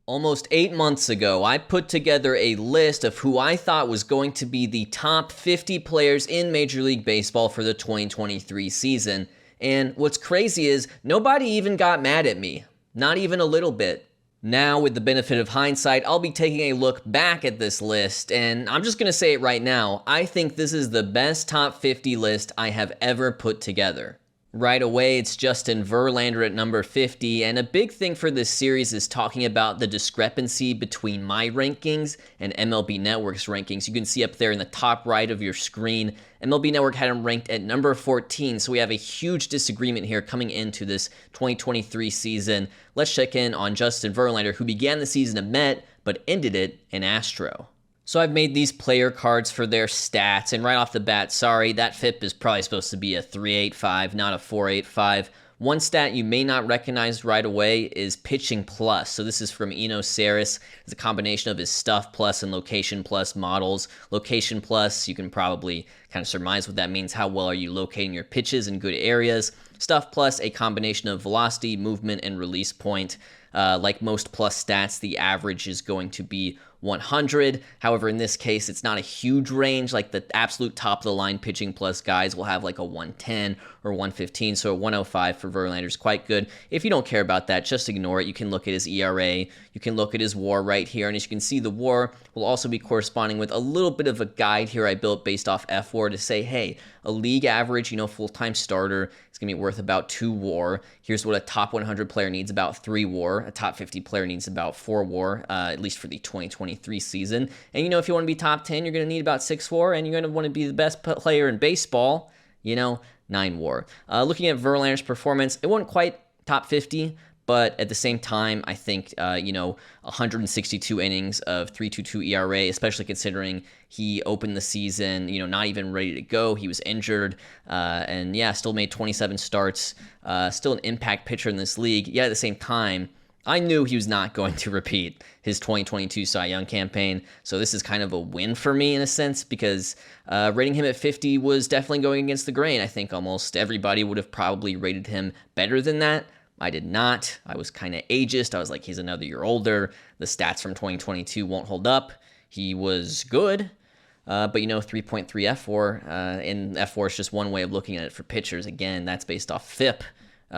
Almost 8 months ago, I put together a list of who I thought was going to be the top 50 players in Major League Baseball for the 2023 season. And what's crazy is nobody even got mad at me. Not even a little bit. Now, with the benefit of hindsight, I'll be taking a look back at this list, and I'm just going to say it right now. I think this is the best top 50 list I have ever put together. Right away, it's Justin Verlander at number 50, and a big thing for this series is talking about the discrepancy between my rankings and MLB Network's rankings. You can see up there in the top right of your screen, MLB Network had him ranked at number 14, so we have a huge disagreement here coming into this 2023 season. Let's check in on Justin Verlander, who began the season a Met, but ended it an Astro. So I've made these player cards for their stats, and right off the bat, sorry, that FIP is probably supposed to be a 3.85, not a 4.85. One stat you may not recognize right away is pitching plus. So this is from Eno Saris. It's a combination of his stuff plus and location plus models. Location plus, you can probably kind of surmise what that means. How well are you locating your pitches in good areas? Stuff plus, a combination of velocity, movement, and release point. Like most plus stats, the average is going to be 100. However, in this case, it's not a huge range. Like the absolute top of the line pitching plus guys will have like a 110 or 115. So a 105 for Verlander is quite good. If you don't care about that, just ignore it. You can look at his ERA. You can look at his WAR right here. And as you can see, the WAR will also be corresponding with a little bit of a guide here I built based off FWAR to say, hey, a league average, full-time starter is going to be worth about 2 WAR. Here's what a top 100 player needs, about 3 WAR. A top 50 player needs about 4 WAR, at least for the 2023 season. And, if you want to be top 10, you're going to need about 6 WAR, and you're going to want to be the best player in baseball, 9 WAR. Looking at Verlander's performance, it wasn't quite top 50, but at the same time, I think, 162 innings of 3.22 ERA, especially considering he opened the season, not even ready to go. He was injured, and still made 27 starts, still an impact pitcher in this league. Yet at the same time, I knew he was not going to repeat his 2022 Cy Young campaign, so this is kind of a win for me in a sense because rating him at 50 was definitely going against the grain. I think almost everybody would have probably rated him better than that. I did not. I was kind of ageist. I was like, he's another year older. The stats from 2022 won't hold up. He was good, but 3.3 F4, and F4 is just one way of looking at it for pitchers. Again, that's based off FIP.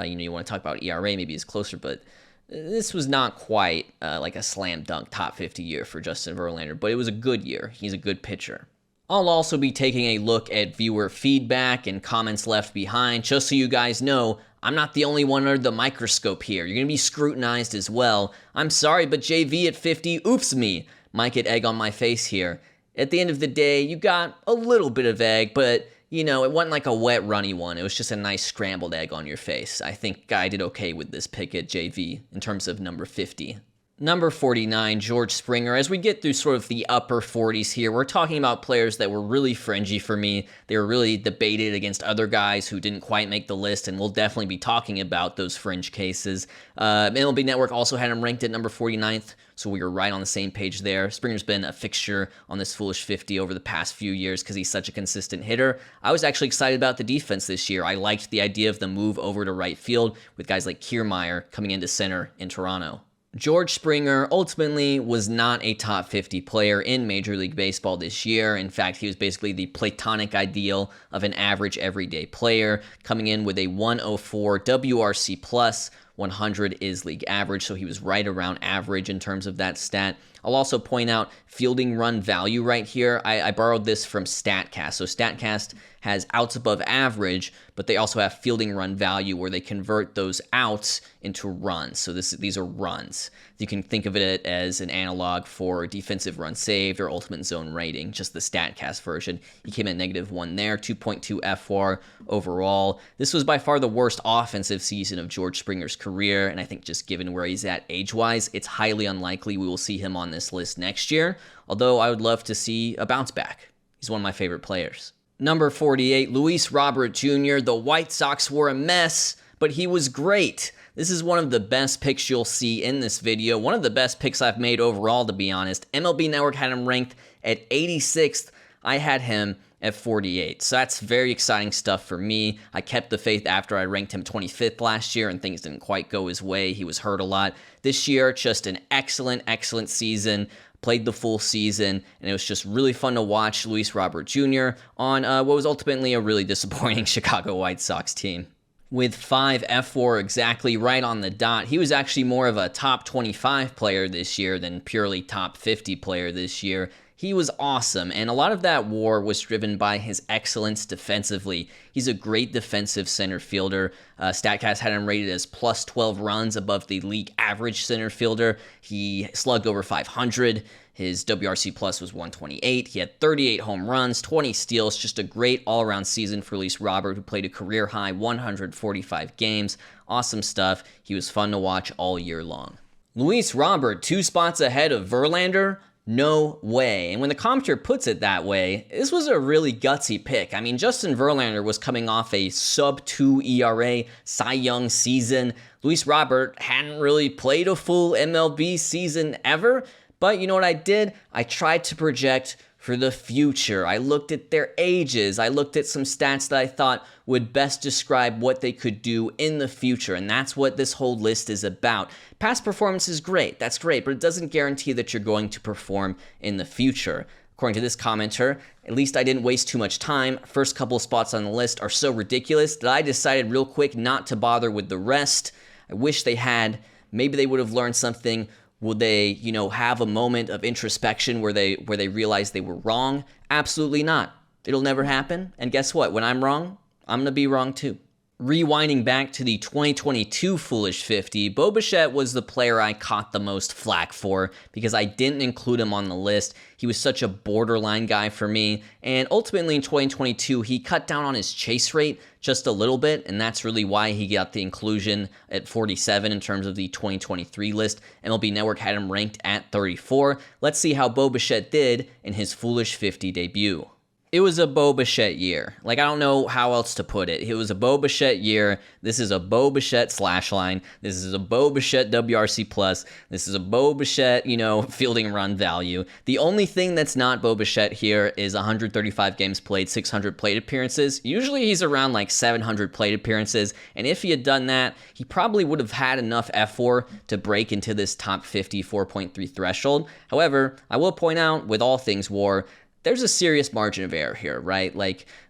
You want to talk about ERA, maybe it's closer, but this was not quite like a slam dunk top 50 year for Justin Verlander, but it was a good year. He's a good pitcher. I'll also be taking a look at viewer feedback and comments left behind, just so you guys know, I'm not the only one under the microscope here. You're going to be scrutinized as well. I'm sorry, but JV at 50, oops me. Might get egg on my face here. At the end of the day, you got a little bit of egg, but, it wasn't like a wet, runny one. It was just a nice scrambled egg on your face. I think I did okay with this pick at JV in terms of number 50. Number 49, George Springer. As we get through sort of the upper 40s here, we're talking about players that were really fringy for me. They were really debated against other guys who didn't quite make the list, and we'll definitely be talking about those fringe cases. MLB Network also had him ranked at number 49th, so we were right on the same page there. Springer's been a fixture on this Foolish 50 over the past few years because he's such a consistent hitter. I was actually excited about the defense this year. I liked the idea of the move over to right field with guys like Kiermaier coming into center in Toronto. George Springer ultimately was not a top 50 player in Major League Baseball this year. In fact, he was basically the platonic ideal of an average everyday player, coming in with a 104 WRC plus. 100 is league average, so he was right around average in terms of that stat. I'll also point out fielding run value right here. I borrowed this from StatCast. So StatCast has outs above average, but they also have fielding run value where they convert those outs into runs. So these are runs. You can think of it as an analog for defensive run saved or ultimate zone rating, just the StatCast version. He came in -1 there, 2.2 FWAR overall. This was by far the worst offensive season of George Springer's career, and I think just given where he's at age-wise, it's highly unlikely we will see him on this list next year, although I would love to see a bounce back. He's one of my favorite players. Number 48, Luis Robert Jr. The White Sox were a mess, but he was great. This is one of the best picks you'll see in this video. One of the best picks I've made overall, to be honest. MLB Network had him ranked at 86th. I had him at 48. So that's very exciting stuff for me. I kept the faith after I ranked him 25th last year and things didn't quite go his way. He was hurt a lot. This year, just an excellent season. Played the full season, and it was just really fun to watch Luis Robert Jr. on what was ultimately a really disappointing Chicago White Sox team. With 5 F4 exactly right on the dot, he was actually more of a top 25 player this year than purely top 50 player this year. He was awesome, and a lot of that WAR was driven by his excellence defensively. He's a great defensive center fielder. StatCast had him rated as plus 12 runs above the league average center fielder. He slugged over 500. His WRC plus was 128. He had 38 home runs, 20 steals, just a great all-around season for Luis Robert, who played a career-high 145 games. Awesome stuff. He was fun to watch all year long. Luis Robert, 2 spots ahead of Verlander? No way. And when the commentator puts it that way, this was a really gutsy pick. I mean, Justin Verlander was coming off a sub-2 ERA Cy Young season. Luis Robert hadn't really played a full MLB season ever. But you know what I did? I tried to project for the future. I looked at their ages. I looked at some stats that I thought would best describe what they could do in the future, and that's what this whole list is about. Past performance is great, that's great, but it doesn't guarantee that you're going to perform in the future. According to this commenter, at least I didn't waste too much time. First couple spots on the list are so ridiculous that I decided real quick not to bother with the rest. I wish they had. Maybe they would have learned something. Will they, have a moment of introspection where they realize they were wrong? Absolutely not. It'll never happen. And guess what? When I'm wrong, I'm going to be wrong too. Rewinding back to the 2022 Foolish 50, Bo Bichette was the player I caught the most flack for because I didn't include him on the list. He was such a borderline guy for me, and ultimately in 2022, he cut down on his chase rate just a little bit, and that's really why he got the inclusion at 47 in terms of the 2023 list. MLB Network had him ranked at 34. Let's see how Bo Bichette did in his Foolish 50 debut. It was a Bo Bichette year. I don't know how else to put it. It was a Bo Bichette year. This is a Bo Bichette slash line. This is a Bo Bichette WRC plus. This is a Bo Bichette, fielding run value. The only thing that's not Bo Bichette here is 135 games played, 600 plate appearances. Usually he's around 700 plate appearances, and if he had done that, he probably would have had enough F4 to break into this top 50 4.3 threshold. However, I will point out, with all things WAR, there's a serious margin of error here, right?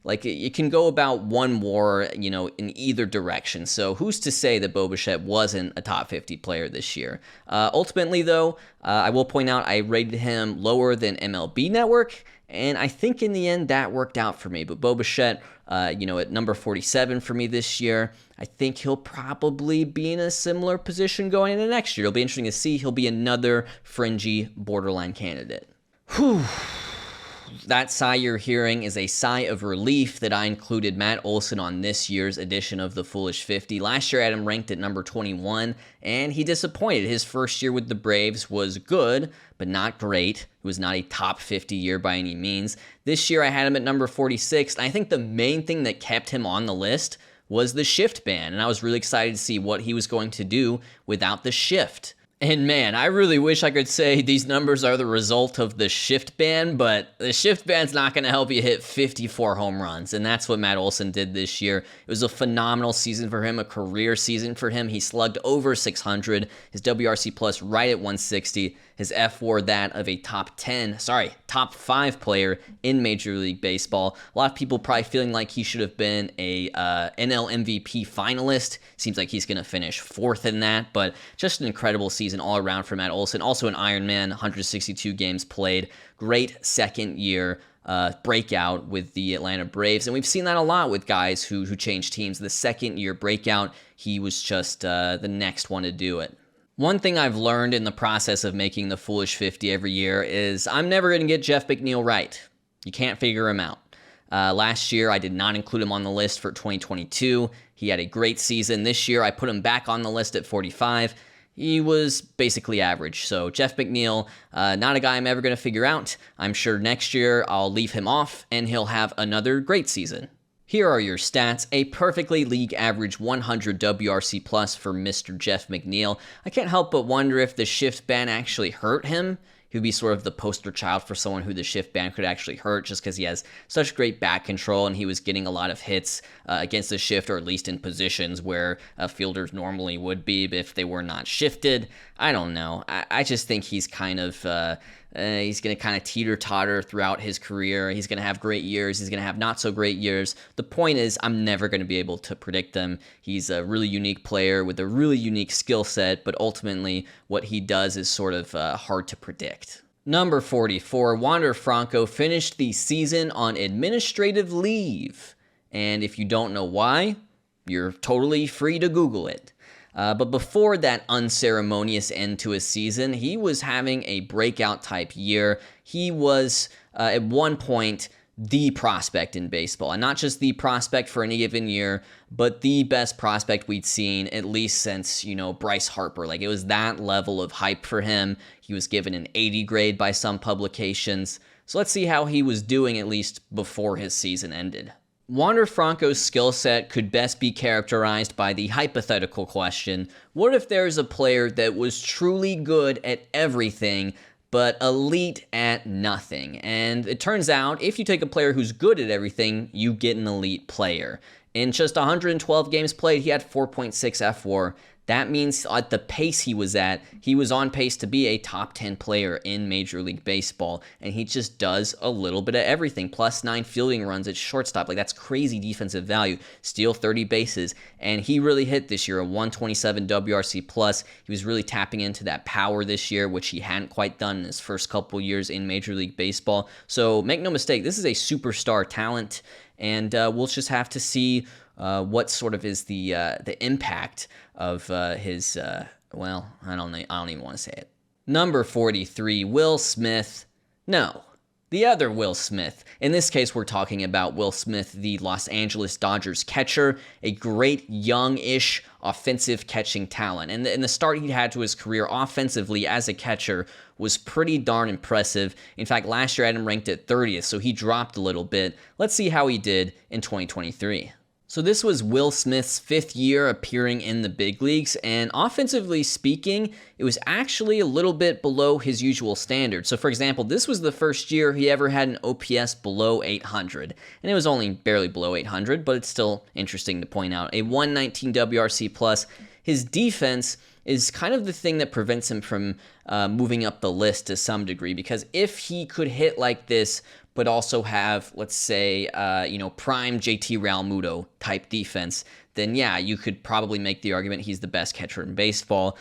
It can go about one WAR, in either direction. So who's to say that Bo Bichette wasn't a top 50 player this year? Ultimately, though, I will point out I rated him lower than MLB Network, and I think in the end that worked out for me. But Bo Bichette, at number 47 for me this year, I think he'll probably be in a similar position going into next year. It'll be interesting to see. He'll be another fringy borderline candidate. Whew. That sigh you're hearing is a sigh of relief that I included Matt Olson on this year's edition of the Foolish 50. Last year I had him ranked at number 21, and he disappointed. His first year with the Braves was good, but not great. It was not a top 50 year by any means. This year I had him at number 46, and I think the main thing that kept him on the list was the shift ban, and I was really excited to see what he was going to do without the shift. And man, I really wish I could say these numbers are the result of the shift ban, but the shift ban's not going to help you hit 54 home runs, and that's what Matt Olson did this year. It was a phenomenal season for him, a career season for him. He slugged over 600, his WRC plus right at 160, his F4 that of a top 5 player in Major League Baseball. A lot of people probably feeling like he should have been a NL MVP finalist. Seems like he's going to finish 4th in that, but just an incredible season all around for Matt Olson. Also an Ironman, 162 games played. Great second year breakout with the Atlanta Braves, and we've seen that a lot with guys who change teams. The second year breakout, he was just the next one to do it. One thing I've learned in the process of making the Foolish 50 every year is I'm never going to get Jeff McNeil right. You can't figure him out. Last year, I did not include him on the list for 2022. He had a great season. This year, I put him back on the list at 45. He was basically average. So Jeff McNeil, not a guy I'm ever going to figure out. I'm sure next year I'll leave him off and he'll have another great season. Here are your stats. A perfectly league average 100 WRC plus for Mr. Jeff McNeil. I can't help but wonder if the shift ban actually hurt him. he would be sort of the poster child for someone who the shift ban could actually hurt, just because he has such great bat control and he was getting a lot of hits against the shift, or at least in positions where fielders normally would be if they were not shifted. I don't know. I just think he's kind of he's going to kind of teeter-totter throughout his career. He's going to have great years. He's going to have not so great years. The point is, I'm never going to be able to predict them. He's a really unique player with a really unique skill set, but ultimately what he does is sort of hard to predict. Number 44, Wander Franco finished the season on administrative leave. And if you don't know why, you're totally free to Google it. But before that unceremonious end to his season, he was having a breakout type year. He was, at one point, the prospect in baseball. And not just the prospect for any given year, but the best prospect we'd seen at least since, Bryce Harper. Like, it was that level of hype for him. He was given an 80 grade by some publications. So let's see how he was doing, at least before his season ended. Wander Franco's skill set could best be characterized by the hypothetical question, what if there's a player that was truly good at everything, but elite at nothing? And it turns out, if you take a player who's good at everything, you get an elite player. In just 112 games played, he had 4.6 fWAR. That means at the pace he was at, he was on pace to be a top 10 player in Major League Baseball, and he just does a little bit of everything. +9 fielding runs at shortstop. Like, that's crazy defensive value. Steal 30 bases, and he really hit this year, a 127 WRC+. He was really tapping into that power this year, which he hadn't quite done in his first couple years in Major League Baseball. So make no mistake, this is a superstar talent, and we'll just have to see what sort of is the impact of his, I don't even want to say it. Number 43, Will Smith. No, the other Will Smith. In this case, we're talking about Will Smith, the Los Angeles Dodgers catcher, a great young-ish offensive catching talent. And the start he had to his career offensively as a catcher was pretty darn impressive. In fact, last year I had him ranked at 30th, so he dropped a little bit. Let's see how he did in 2023. So this was Will Smith's 5th year appearing in the big leagues, and offensively speaking, it was actually a little bit below his usual standard. So for example, this was the first year he ever had an OPS below 800, and it was only barely below 800, but it's still interesting to point out. A 119 WRC+. His defense is kind of the thing that prevents him from moving up the list to some degree, because if he could hit like this, but also have, let's say, prime JT Realmuto type defense, then yeah, you could probably make the argument he's the best catcher in baseball.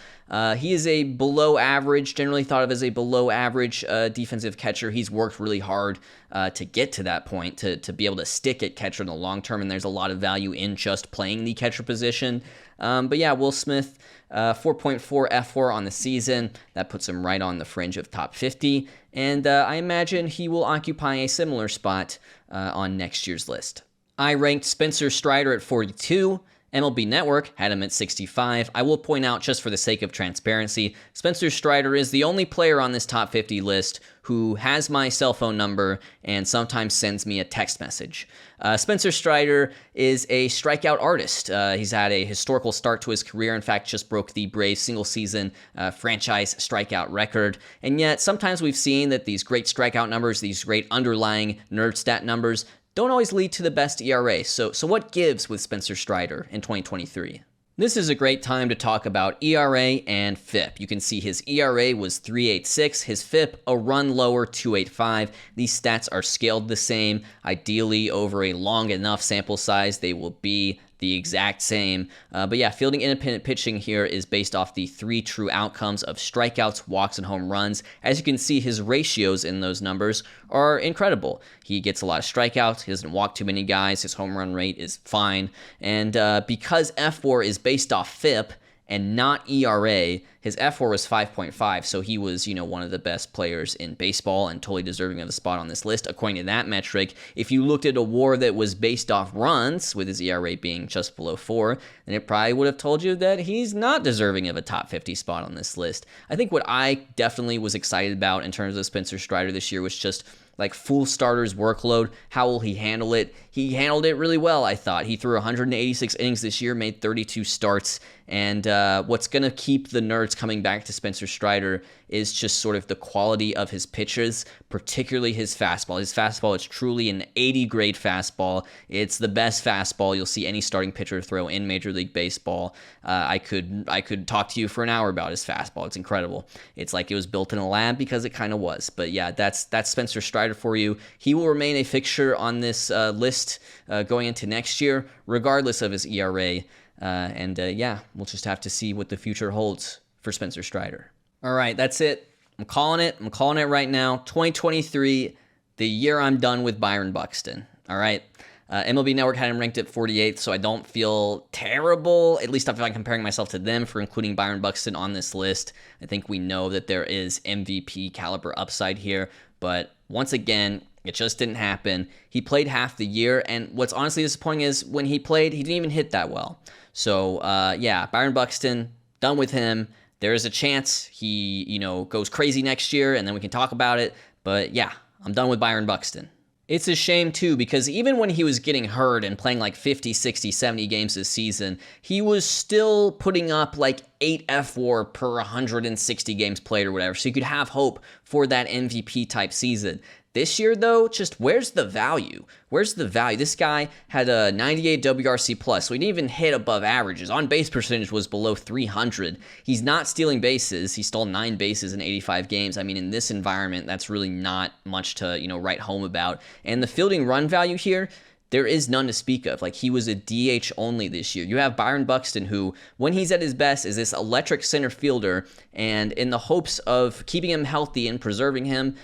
He is a below average, generally thought of as a below average defensive catcher. He's worked really hard to get to that point, to be able to stick at catcher in the long term, and there's a lot of value in just playing the catcher position. But yeah, Will Smith, 4.4 fWAR on the season. That puts him right on the fringe of top 50, and I imagine he will occupy a similar spot on next year's list. I ranked Spencer Strider at 42. MLB Network had him at 65. I will point out, just for the sake of transparency, Spencer Strider is the only player on this top 50 list who has my cell phone number and sometimes sends me a text message. Spencer Strider is a strikeout artist. He's had a historical start to his career. In fact, just broke the Braves single-season franchise strikeout record. And yet, sometimes we've seen that these great strikeout numbers, these great underlying nerd stat numbers, don't always lead to the best ERA. So what gives with Spencer Strider in 2023? This is a great time to talk about ERA and FIP. You can see his ERA was 3.86, his FIP a run lower, 2.85. These stats are scaled the same. Ideally, over a long enough sample size, they will be the exact same. But yeah, fielding independent pitching here is based off the 3 true outcomes of strikeouts, walks, and home runs. As you can see, his ratios in those numbers are incredible. He gets a lot of strikeouts, he doesn't walk too many guys, his home run rate is fine, and because fWAR is based off FIP and not ERA, his fWAR was 5.5, so he was, one of the best players in baseball and totally deserving of a spot on this list, according to that metric. If you looked at a WAR that was based off runs, with his ERA being just below 4, then it probably would have told you that he's not deserving of a top 50 spot on this list. I think what I definitely was excited about in terms of Spencer Strider this year was just like full starters workload. How will he handle it? He handled it really well, I thought. He threw 186 innings this year, made 32 starts, and what's going to keep the nerds coming back to Spencer Strider is just sort of the quality of his pitches, particularly his fastball. His fastball is truly an 80 grade fastball. It's the best fastball you'll see any starting pitcher throw in Major League Baseball. I could talk to you for an hour about his fastball. It's incredible. It's like it was built in a lab, because it kind of was. But yeah, that's Spencer Strider for you. He will remain a fixture on this list going into next year, regardless of his ERA. Yeah, we'll just have to see what the future holds for Spencer Strider. All right, that's it. I'm calling it. I'm calling it right now. 2023, the year I'm done with Byron Buxton. All right. MLB Network had him ranked at 48th, so I don't feel terrible, at least if I'm comparing myself to them, for including Byron Buxton on this list. I think we know that there is MVP caliber upside here, but once again, it just didn't happen. He played half the year, and what's honestly disappointing is when he played, he didn't even hit that well. So, yeah, Byron Buxton, done with him. There is a chance he, goes crazy next year, and then we can talk about it. But yeah, I'm done with Byron Buxton. It's a shame, too, because even when he was getting hurt and playing like 50, 60, 70 games this season, he was still putting up like 8 F-WAR per 160 games played or whatever. So you could have hope for that MVP type season. This year, though, just where's the value? Where's the value? This guy had a 98 WRC+, so he didn't even hit above averages. On-base percentage was below 300. He's not stealing bases. He stole 9 bases in 85 games. I mean, in this environment, that's really not much to, write home about. And the fielding run value here, there is none to speak of. Like, he was a DH only this year. You have Byron Buxton, who, when he's at his best, is this electric center fielder, and in the hopes of keeping him healthy and preserving him,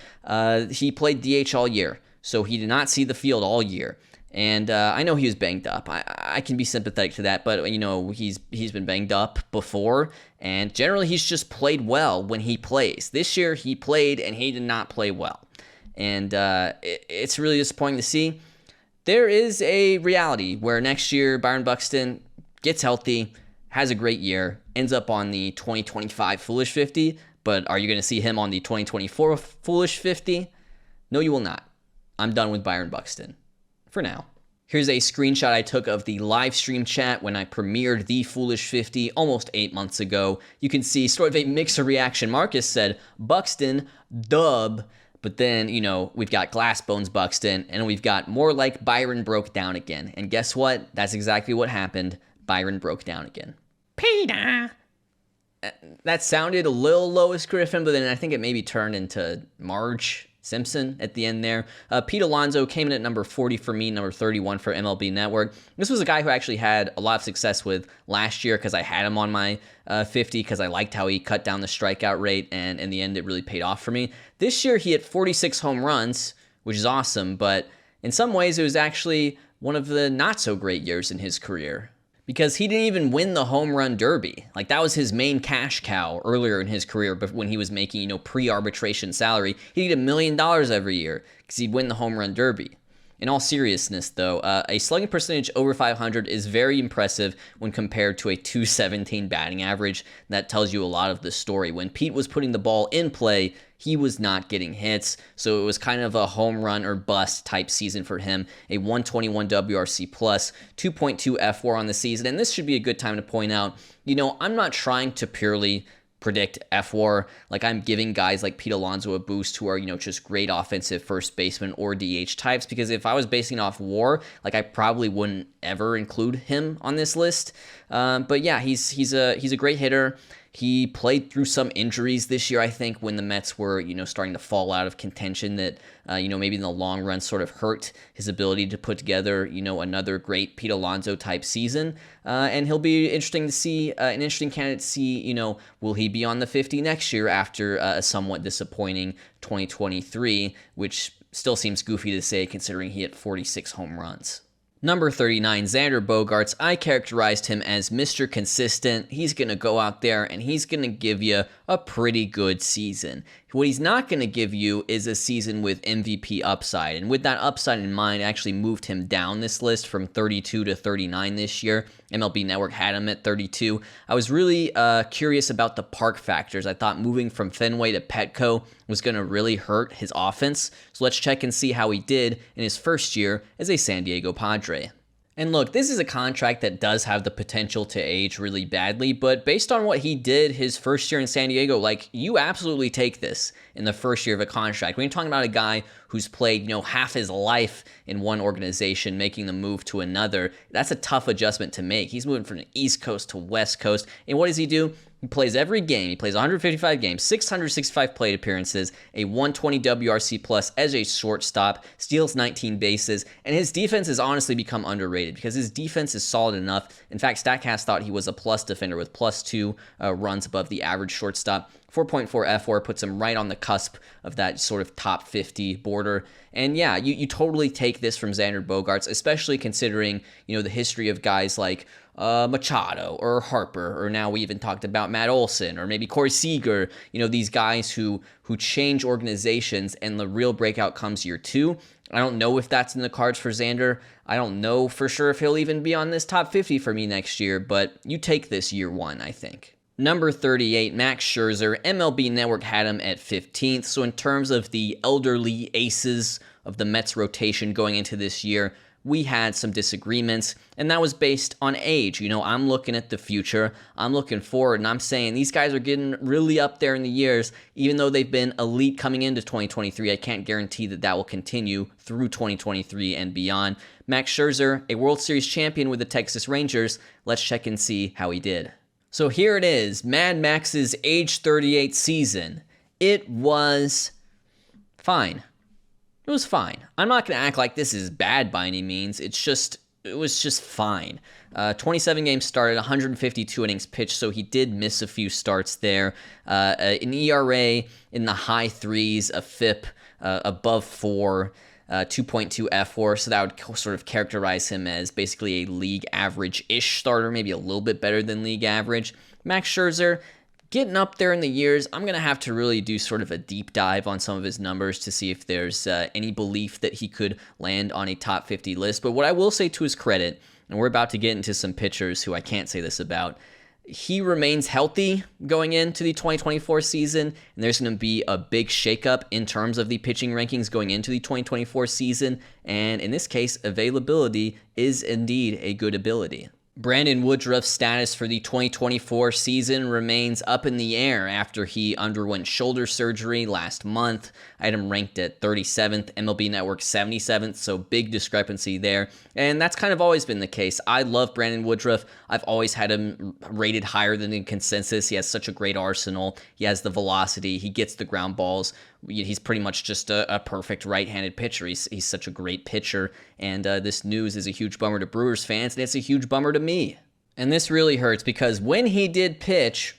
he played DH all year. So he did not see the field all year. And I know he was banged up. I can be sympathetic to that, but, he's been banged up before, and generally he's just played well when he plays. This year he played, and he did not play well. And it's really disappointing to see. There is a reality where next year Byron Buxton gets healthy, has a great year, ends up on the 2025 Foolish 50, but are you going to see him on the 2024 Foolish 50? No, you will not. I'm done with Byron Buxton. For now. Here's a screenshot I took of the live stream chat when I premiered the Foolish 50 almost 8 months ago. You can see sort of a mix of reaction. Marcus said, Buxton, dub. But then, we've got Glass Bones Buxton, and we've got more like Byron broke down again. And guess what? That's exactly what happened. Byron broke down again. Peter! That sounded a little Lois Griffin, but then I think it maybe turned into Marge Simpson at the end there. Pete Alonso came in at number 40 for me, number 31 for MLB Network. This was a guy who I actually had a lot of success with last year because I had him on my 50 because I liked how he cut down the strikeout rate, and in the end it really paid off for me. This year he hit 46 home runs, which is awesome, but in some ways it was actually one of the not so great years in his career. Because he didn't even win the home run derby. Like, that was his main cash cow earlier in his career, but when he was making, pre-arbitration salary. He'd get $1 million every year because he'd win the home run derby. In all seriousness, though, a slugging percentage over 500 is very impressive when compared to a 217 batting average. That tells you a lot of the story. When Pete was putting the ball in play, he was not getting hits, so it was kind of a home run or bust type season for him. A 121 WRC+, 2.2 F-WAR on the season, and this should be a good time to point out, I'm not trying to purely predict F-WAR. Like, I'm giving guys like Pete Alonso a boost who are, just great offensive first baseman or DH types, because if I was basing off WAR, like, I probably wouldn't ever include him on this list. But yeah, he's a great hitter. He played through some injuries this year, I think, when the Mets were, starting to fall out of contention that, maybe in the long run sort of hurt his ability to put together, another great Pete Alonso type season. And he'll be interesting to see, an interesting candidate to see, will he be on the 50 next year after a somewhat disappointing 2023, which still seems goofy to say considering he hit 46 home runs. Number 39, Xander Bogaerts. I characterized him as Mr. Consistent. He's going to go out there and he's going to give you a pretty good season. What he's not going to give you is a season with MVP upside. And with that upside in mind, I actually moved him down this list from 32 to 39 this year. MLB Network had him at 32. I was really curious about the park factors. I thought moving from Fenway to Petco was going to really hurt his offense. So let's check and see how he did in his first year as a San Diego Padre. And look, this is a contract that does have the potential to age really badly, but based on what he did his first year in San Diego, like, you absolutely take this in the first year of a contract. When you're talking about a guy who's played, half his life in one organization, making the move to another, that's a tough adjustment to make. He's moving from the East Coast to West Coast, and what does he do? He plays every game. He plays 155 games, 665 plate appearances, a 120 WRC plus as a shortstop, steals 19 bases, and his defense has honestly become underrated because his defense is solid enough. In fact, StatCast thought he was a plus defender with +2 runs above the average shortstop. 4.4 F4 puts him right on the cusp of that sort of top 50 border. And yeah, you totally take this from Xander Bogaerts, especially considering, the history of guys like Machado or Harper, or now we even talked about Matt Olson or maybe Corey Seager, these guys who change organizations, and the real breakout comes year 2. I don't know if that's in the cards for Xander. I don't know for sure if he'll even be on this top 50 for me next year, but you take this year 1, I think. Number 38, Max Scherzer. MLB Network had him at 15th. So in terms of the elderly aces of the Mets rotation going into this year, we had some disagreements, and that was based on age. I'm looking at the future, I'm looking forward, and I'm saying these guys are getting really up there in the years. Even though they've been elite coming into 2023, I can't guarantee that will continue through 2023 and beyond. Max Scherzer, a World Series champion with the Texas Rangers. Let's check and see how he did. So here it is, Mad Max's age 38 season. It was fine. It was fine. I'm not going to act like this is bad by any means. It was just fine. 27 games started, 152 innings pitched, so he did miss a few starts there. An ERA in the high 3s, a FIP above 4, 2.2 F4, so that would sort of characterize him as basically a league average-ish starter, maybe a little bit better than league average. Max Scherzer, getting up there in the years. I'm going to have to really do sort of a deep dive on some of his numbers to see if there's any belief that he could land on a top 50 list. But what I will say to his credit, and we're about to get into some pitchers who I can't say this about, he remains healthy going into the 2024 season, and there's going to be a big shakeup in terms of the pitching rankings going into the 2024 season, and in this case, availability is indeed a good ability. Brandon Woodruff's status for the 2024 season remains up in the air after he underwent shoulder surgery last month. I had him ranked at 37th, MLB Network 77th, so big discrepancy there. And that's kind of always been the case. I love Brandon Woodruff. I've always had him rated higher than the consensus. He has such a great arsenal. He has the velocity. He gets the ground balls. He's pretty much just a perfect right-handed pitcher. He's such a great pitcher, and this news is a huge bummer to Brewers fans, and it's a huge bummer to me. And this really hurts because when he did pitch,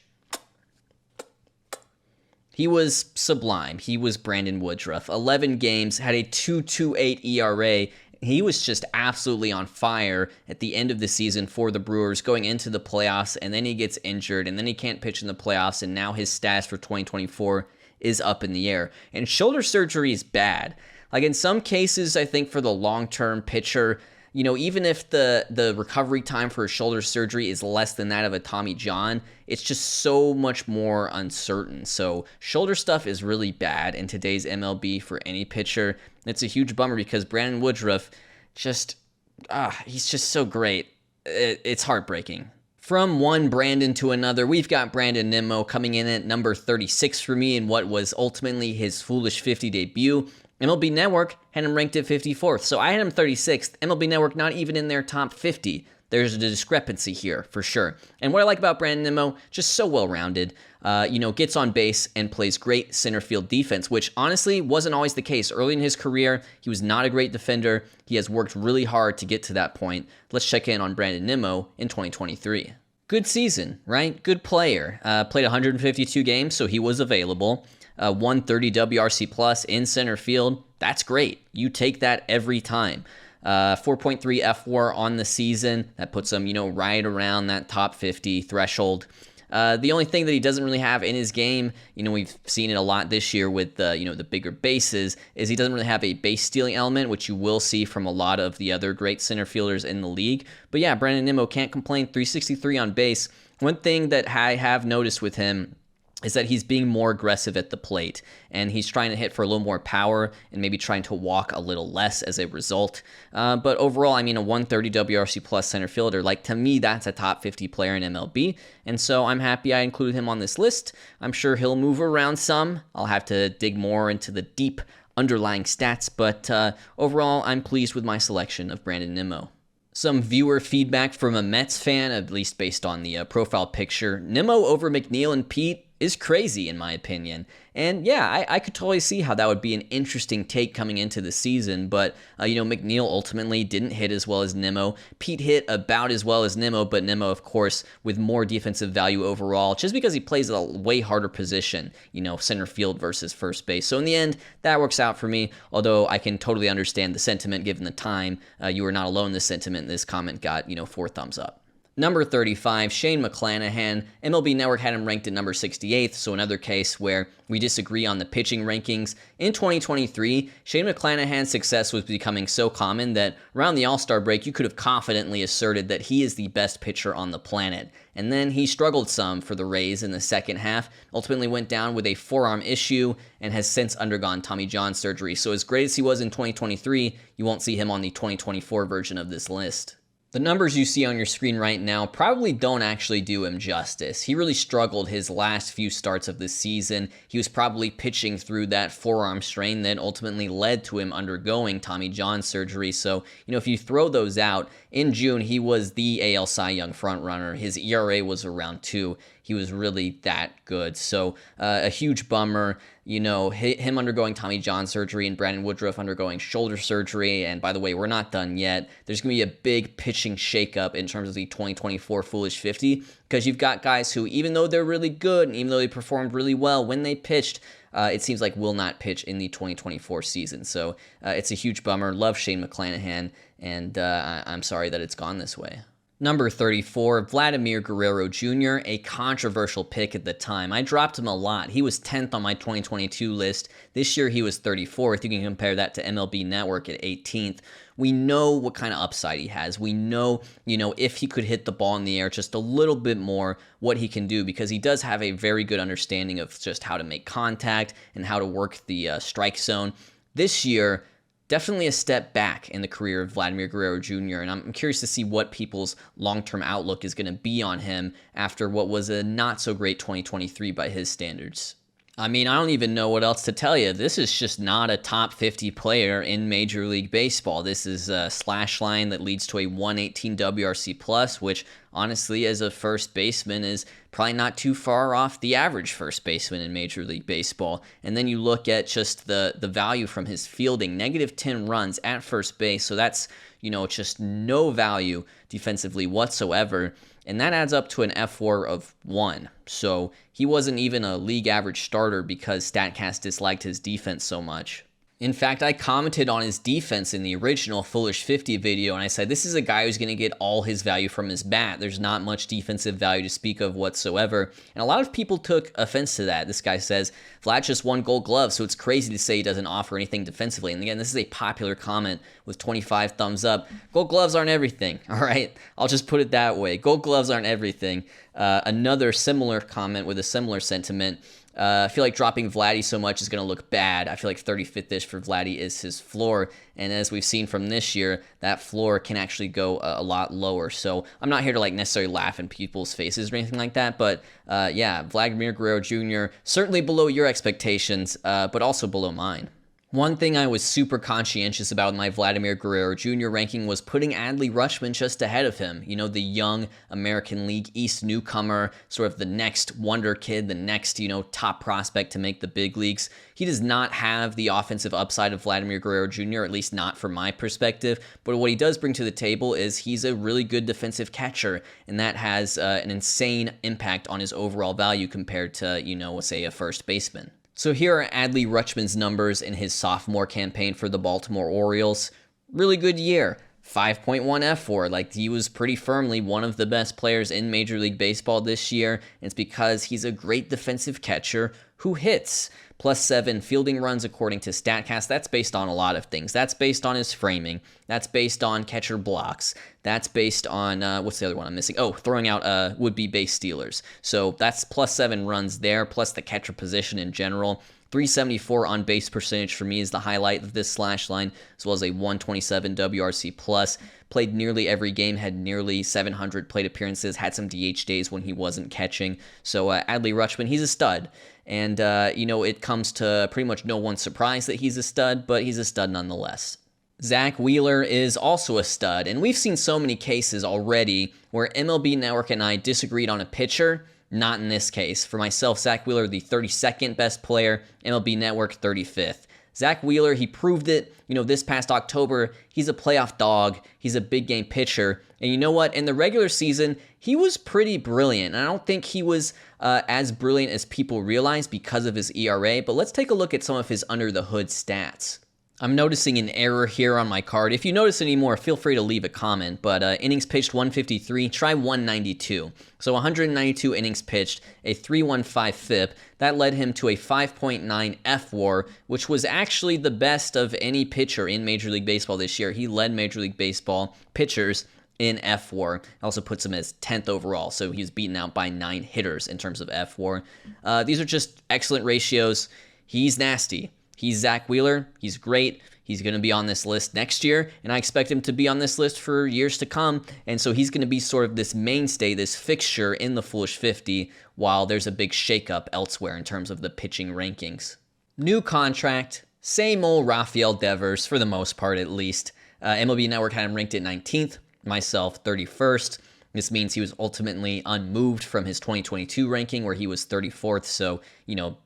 he was sublime. He was Brandon Woodruff. 11 games, had a 2.28 ERA. He was just absolutely on fire at the end of the season for the Brewers going into the playoffs, and then he gets injured, and then he can't pitch in the playoffs, and now his status for 2024 is up in the air. And shoulder surgery is bad. Like in some cases, I think for the long-term pitcher, even if the recovery time for a shoulder surgery is less than that of a Tommy John, it's just so much more uncertain. So shoulder stuff is really bad in today's MLB for any pitcher. It's a huge bummer because Brandon Woodruff he's just so great. It's heartbreaking. From one Brandon to another, we've got Brandon Nimmo coming in at number 36 for me in what was ultimately his Foolish 50 debut. MLB Network had him ranked at 54th, so I had him 36th. MLB Network not even in their top 50. There's a discrepancy here, for sure. And what I like about Brandon Nimmo, just so well-rounded, gets on base and plays great center field defense, which honestly wasn't always the case. Early in his career, he was not a great defender. He has worked really hard to get to that point. Let's check in on Brandon Nimmo in 2023. Good season, right? Good player. Played 152 games, so he was available. 130 WRC plus in center field. That's great. You take that every time. 4.3 F4 on the season. That puts him, right around that top 50 threshold. The only thing that he doesn't really have in his game, we've seen it a lot this year with the bigger bases, is he doesn't really have a base stealing element, which you will see from a lot of the other great center fielders in the league. But yeah, Brandon Nimmo can't complain. 363 on base. One thing that I have noticed with him is that he's being more aggressive at the plate, and he's trying to hit for a little more power and maybe trying to walk a little less as a result. But overall, I mean, a 130 WRC plus center fielder, like, to me, that's a top 50 player in MLB, and so I'm happy I included him on this list. I'm sure he'll move around some. I'll have to dig more into the deep underlying stats, but overall, I'm pleased with my selection of Brandon Nimmo. Some viewer feedback from a Mets fan, at least based on the profile picture. Nimmo over McNeil and Pete is crazy, in my opinion. And yeah, I could totally see how that would be an interesting take coming into the season, but, McNeil ultimately didn't hit as well as Nimmo. Pete hit about as well as Nimmo, but Nimmo, of course, with more defensive value overall, just because he plays a way harder position, center field versus first base. So in the end, that works out for me, although I can totally understand the sentiment given the time. You are not alone in this sentiment. This comment got, 4 thumbs up. Number 35, Shane McClanahan. MLB Network had him ranked at number 68th, so another case where we disagree on the pitching rankings. In 2023, Shane McClanahan's success was becoming so common that around the All-Star break, you could have confidently asserted that he is the best pitcher on the planet. And then he struggled some for the Rays in the second half, ultimately went down with a forearm issue, and has since undergone Tommy John surgery. So as great as he was in 2023, you won't see him on the 2024 version of this list. The numbers you see on your screen right now probably don't actually do him justice. He really struggled his last few starts of the season. He was probably pitching through that forearm strain that ultimately led to him undergoing Tommy John surgery. So, if you throw those out, in June, he was the AL Cy Young frontrunner. His ERA was around 2. He was really that good. So a huge bummer, him undergoing Tommy John surgery and Brandon Woodruff undergoing shoulder surgery. And by the way, we're not done yet. There's going to be a big pitching shakeup in terms of the 2024 Foolish 50, because you've got guys who, even though they're really good and even though they performed really well when they pitched, it seems like will not pitch in the 2024 season. So it's a huge bummer. Love Shane McClanahan, and I'm sorry that it's gone this way. Number 34, Vladimir Guerrero Jr., a controversial pick at the time. I dropped him a lot. He was 10th on my 2022 list. This year he was 34th. You can compare that to MLB Network at 18th. We know what kind of upside he has. We know, if he could hit the ball in the air just a little bit more, what he can do, because he does have a very good understanding of just how to make contact and how to work the strike zone. This year, definitely a step back in the career of Vladimir Guerrero Jr., and I'm curious to see what people's long-term outlook is going to be on him after what was a not-so-great 2023 by his standards. I mean, I don't even know what else to tell you. This is just not a top 50 player in Major League Baseball. This is a slash line that leads to a 118 WRC+, which honestly, as a first baseman, is probably not too far off the average first baseman in Major League Baseball. And then you look at just the value from his fielding, negative 10 runs at first base. So that's, just no value defensively whatsoever. And that adds up to an F4 of 1. So he wasn't even a league average starter because StatCast disliked his defense so much. In fact, I commented on his defense in the original Foolish 50 video, and I said, this is a guy who's going to get all his value from his bat. There's not much defensive value to speak of whatsoever. And a lot of people took offense to that. This guy says, Vlad just won Gold Glove, so it's crazy to say he doesn't offer anything defensively. And again, this is a popular comment with 25 thumbs up. Gold Gloves aren't everything, all right? I'll just put it that way. Gold Gloves aren't everything. Another similar comment with a similar sentiment. I feel like dropping Vladdy so much is going to look bad. I feel like 35th-ish for Vladdy is his floor. And as we've seen from this year, that floor can actually go a lot lower. So I'm not here to necessarily laugh in people's faces or anything like that. But Vladimir Guerrero Jr., certainly below your expectations, but also below mine. One thing I was super conscientious about in my Vladimir Guerrero Jr. ranking was putting Adley Rutschman just ahead of him. The young American League East newcomer, sort of the next wonder kid, the next, top prospect to make the big leagues. He does not have the offensive upside of Vladimir Guerrero Jr., at least not from my perspective. But what he does bring to the table is he's a really good defensive catcher, and that has an insane impact on his overall value compared to, say, a first baseman. So here are Adley Rutschman's numbers in his sophomore campaign for the Baltimore Orioles. Really good year. 5.1 F4, he was pretty firmly one of the best players in Major League Baseball this year. And it's because he's a great defensive catcher who hits. +7 fielding runs according to StatCast. That's based on a lot of things. That's based on his framing. That's based on catcher blocks. That's based on, what's the other one I'm missing? Oh, throwing out would-be base stealers. So that's +7 runs there, plus the catcher position in general. 374 on base percentage for me is the highlight of this slash line, as well as a 127 WRC plus. Played nearly every game, had nearly 700 plate appearances, had some DH days when he wasn't catching. So Adley Rutschman, he's a stud. And, it comes to pretty much no one's surprise that he's a stud, but he's a stud nonetheless. Zack Wheeler is also a stud, and we've seen so many cases already where MLB Network and I disagreed on a pitcher. Not in this case. For myself, Zack Wheeler, the 32nd best player, MLB Network, 35th. Zack Wheeler, he proved it, this past October. He's a playoff dog. He's a big game pitcher. And you know what? In the regular season, he was pretty brilliant. And I don't think he was as brilliant as people realize because of his ERA, but let's take a look at some of his under-the-hood stats. I'm noticing an error here on my card. If you notice any more, feel free to leave a comment, but innings pitched 153, try 192. So 192 innings pitched, a 3.15 FIP. That led him to a 5.9 FWAR, which was actually the best of any pitcher in Major League Baseball this year. He led Major League Baseball pitchers in FWAR. Also puts him as 10th overall, so he was beaten out by 9 hitters in terms of FWAR. These are just excellent ratios. He's nasty. He's Zack Wheeler. He's great. He's going to be on this list next year, and I expect him to be on this list for years to come. And so he's going to be sort of this mainstay, this fixture in the Foolish 50, while there's a big shakeup elsewhere in terms of the pitching rankings. New contract, same old Rafael Devers, for the most part at least. MLB Network had him ranked at 19th, myself 31st. This means he was ultimately unmoved from his 2022 ranking where he was 34th, so,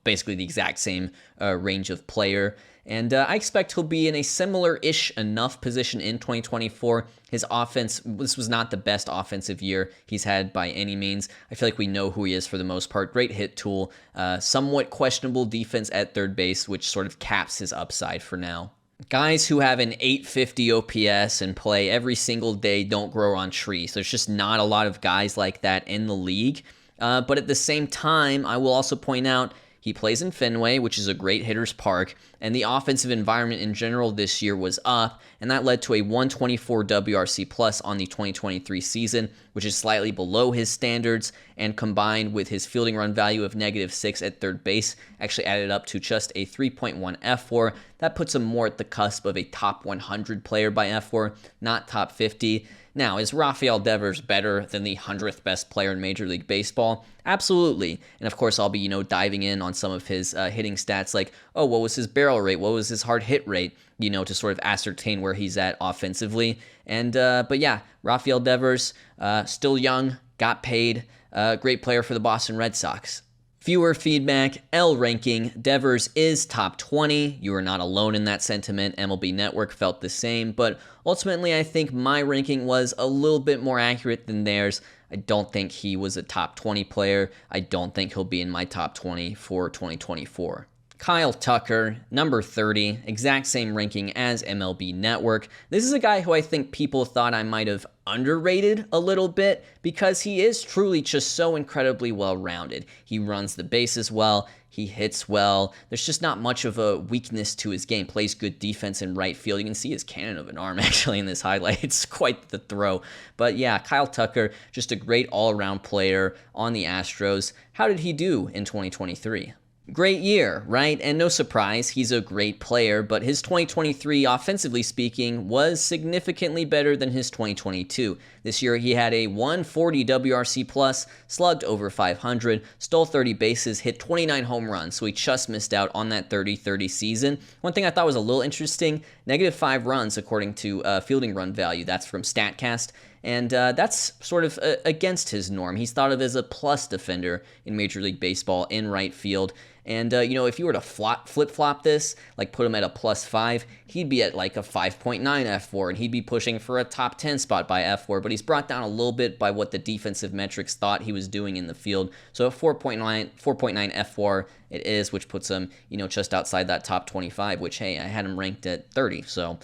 basically the exact same range of player. And I expect he'll be in a similar-ish enough position in 2024. His offense, this was not the best offensive year he's had by any means. I feel like we know who he is for the most part. Great hit tool, somewhat questionable defense at third base, which sort of caps his upside for now. Guys who have an 850 OPS and play every single day don't grow on trees. There's just not a lot of guys like that in the league. But at the same time, I will also point out he plays in Fenway, which is a great hitter's park, and the offensive environment in general this year was up, and that led to a 124 WRC plus on the 2023 season, which is slightly below his standards, and combined with his fielding run value of -6 at third base, actually added up to just a 3.1 FWAR. That puts him more at the cusp of a top 100 player by FWAR, not top 50. Now, is Rafael Devers better than the 100th best player in Major League Baseball? Absolutely. And of course, I'll be, diving in on some of his hitting stats like, what was his barrel rate? What was his hard hit rate? To sort of ascertain where he's at offensively. And, but yeah, Rafael Devers, still young, got paid, great player for the Boston Red Sox. Viewer feedback, L ranking, Devers is top 20. You are not alone in that sentiment. MLB Network felt the same, but ultimately I think my ranking was a little bit more accurate than theirs. I don't think he was a top 20 player. I don't think he'll be in my top 20 for 2024. Kyle Tucker, number 30, exact same ranking as MLB Network. This is a guy who I think people thought I might have underrated a little bit because he is truly just so incredibly well-rounded. He runs the bases well, he hits well, there's just not much of a weakness to his game, plays good defense in right field. You can see his cannon of an arm actually in this highlight. It's quite the throw. But yeah, Kyle Tucker, just a great all-around player on the Astros. How did he do in 2023? Great year, right? And no surprise, he's a great player, but his 2023, offensively speaking, was significantly better than his 2022. This year, he had a 140 WRC plus, slugged over 500, stole 30 bases, hit 29 home runs, so he just missed out on that 30-30 season. One thing I thought was a little interesting, -5 runs according to fielding run value. That's from StatCast. And that's sort of against his norm. He's thought of as a plus defender in Major League Baseball in right field. And, if you were to flip-flop this, like put him at a +5, he'd be at like a 5.9 FWAR, and he'd be pushing for a top 10 spot by FWAR, but he's brought down a little bit by what the defensive metrics thought he was doing in the field. So a 4.9 FWAR it is, which puts him, just outside that top 25, which, hey, I had him ranked at 30, so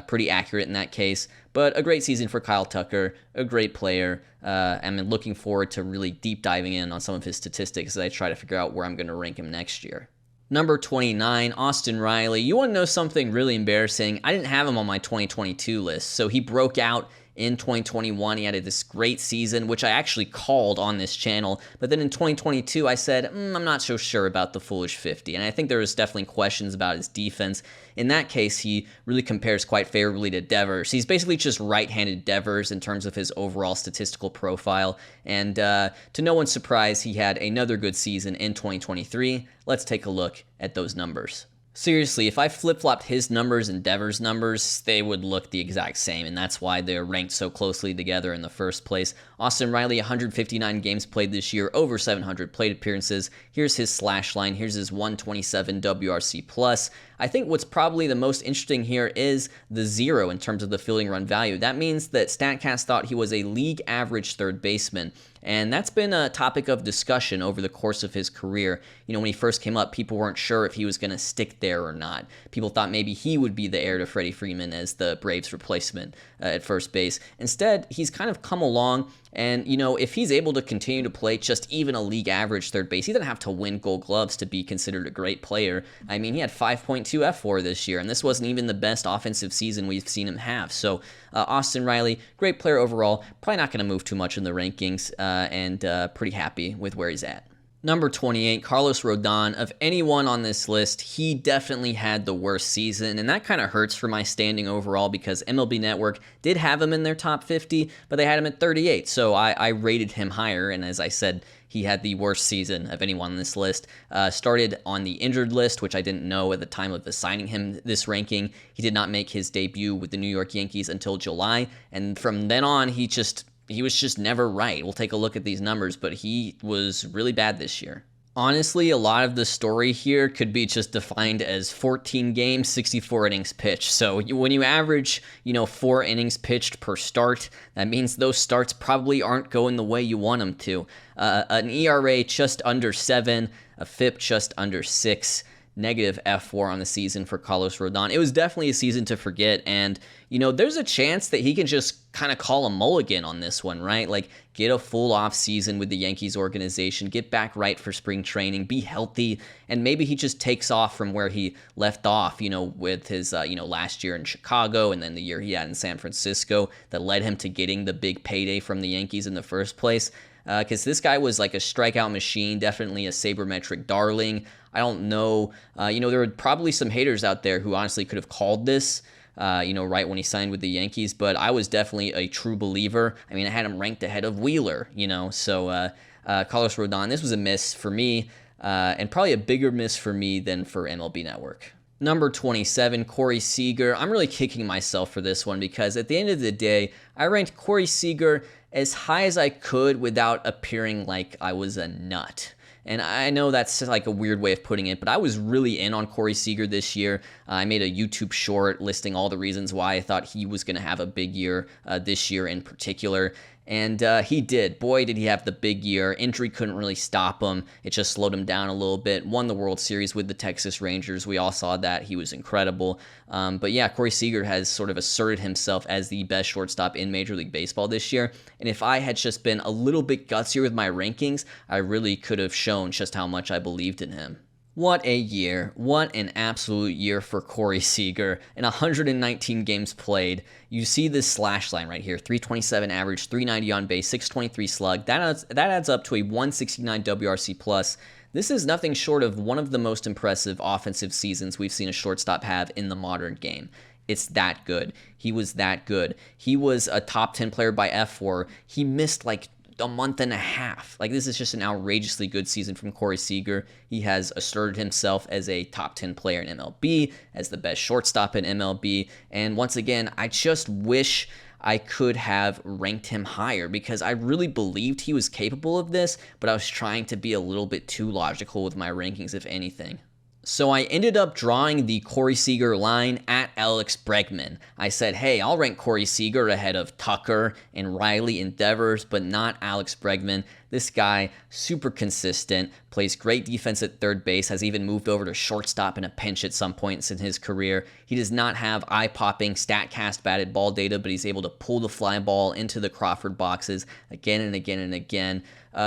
pretty accurate in that case. But a great season for Kyle Tucker, a great player. I'm looking forward to really deep diving in on some of his statistics as I try to figure out where I'm going to rank him next year. Number 29, Austin Riley. You want to know something really embarrassing? I didn't have him on my 2022 list, so he broke out in 2021. He had this great season, which I actually called on this channel. But then in 2022, I said, I'm not so sure about the foolish 50. And I think there was definitely questions about his defense. In that case, he really compares quite favorably to Devers. He's basically just right-handed Devers in terms of his overall statistical profile. And to no one's surprise, he had another good season in 2023. Let's take a look at those numbers. Seriously, if I flip-flopped his numbers and Devers' numbers, they would look the exact same, and that's why they're ranked so closely together in the first place. Austin Riley, 159 games played this year, over 700 plate appearances. Here's his slash line. Here's his 127 WRC+. I think what's probably the most interesting here is the 0 in terms of the fielding run value. That means that StatCast thought he was a league average third baseman. And that's been a topic of discussion over the course of his career. You know, when he first came up, people weren't sure if he was going to stick there or not. People thought maybe he would be the heir to Freddie Freeman as the Braves replacement at first base. Instead, he's kind of come along, and, you know, if he's able to continue to play just even a league average third base, he doesn't have to win Gold Gloves to be considered a great player. I mean, he had 5.2 F4 this year, and this wasn't even the best offensive season we've seen him have. So, Austin Riley, great player overall, probably not going to move too much in the rankings, and pretty happy with where he's at. Number 28, Carlos Rodón. Of anyone on this list, he definitely had the worst season, and that kind of hurts for my standing overall because MLB Network did have him in their top 50, but they had him at 38, so I rated him higher, and as I said, he had the worst season of anyone on this list. Started on the injured list, which I didn't know at the time of assigning him this ranking. He did not make his debut with the New York Yankees until July, and from then on, he was just never right. We'll take a look at these numbers, but he was really bad this year. Honestly, a lot of the story here could be just defined as 14 games, 64 innings pitched. So when you average, 4 innings pitched per start, that means those starts probably aren't going the way you want them to. An ERA just under 7, a FIP just under 6, negative F4 on the season for Carlos Rodón. It was definitely a season to forget, and there's a chance that he can just kind of call a mulligan on this one, right? Like, get a full off season with the Yankees organization, get back right for spring training, be healthy, and maybe he just takes off from where he left off, with his, last year in Chicago and then the year he had in San Francisco that led him to getting the big payday from the Yankees in the first place. Because this guy was like a strikeout machine, definitely a sabermetric darling. I don't know, there were probably some haters out there who honestly could have called this, right when he signed with the Yankees, but I was definitely a true believer. I mean, I had him ranked ahead of Wheeler, so Carlos Rodón, this was a miss for me, and probably a bigger miss for me than for MLB Network. Number 27, Corey Seager. I'm really kicking myself for this one because at the end of the day, I ranked Corey Seager as high as I could without appearing like I was a nut. And I know that's like a weird way of putting it, but I was really in on Corey Seager this year. I made a YouTube short listing all the reasons why I thought he was going to have a big year this year in particular. And he did. Boy, did he have the big year. Injury couldn't really stop him. It just slowed him down a little bit. Won the World Series with the Texas Rangers. We all saw that. He was incredible. But yeah, Corey Seager has sort of asserted himself as the best shortstop in Major League Baseball this year. And if I had just been a little bit gutsier with my rankings, I really could have shown just how much I believed in him. What a year. What an absolute year for Corey Seager. In 119 games played, you see this slash line right here. 327 average, 390 on base, 623 slug. That adds up to a 169 WRC+. This is nothing short of one of the most impressive offensive seasons we've seen a shortstop have in the modern game. It's that good. He was that good. He was a top 10 player by F4. He missed like a month and a half. Like, this is just an outrageously good season from Corey Seager. He has asserted himself as a top 10 player in MLB, as the best shortstop in MLB, and once again, I just wish I could have ranked him higher because I really believed he was capable of this, but I was trying to be a little bit too logical with my rankings, if anything. So I ended up drawing the Corey Seager line at Alex Bregman. I said, hey, I'll rank Corey Seager ahead of Tucker and Riley and Devers, but not Alex Bregman. This guy, super consistent, plays great defense at third base, has even moved over to shortstop in a pinch at some points in his career. He does not have eye-popping StatCast batted ball data, but he's able to pull the fly ball into the Crawford boxes again and again and again.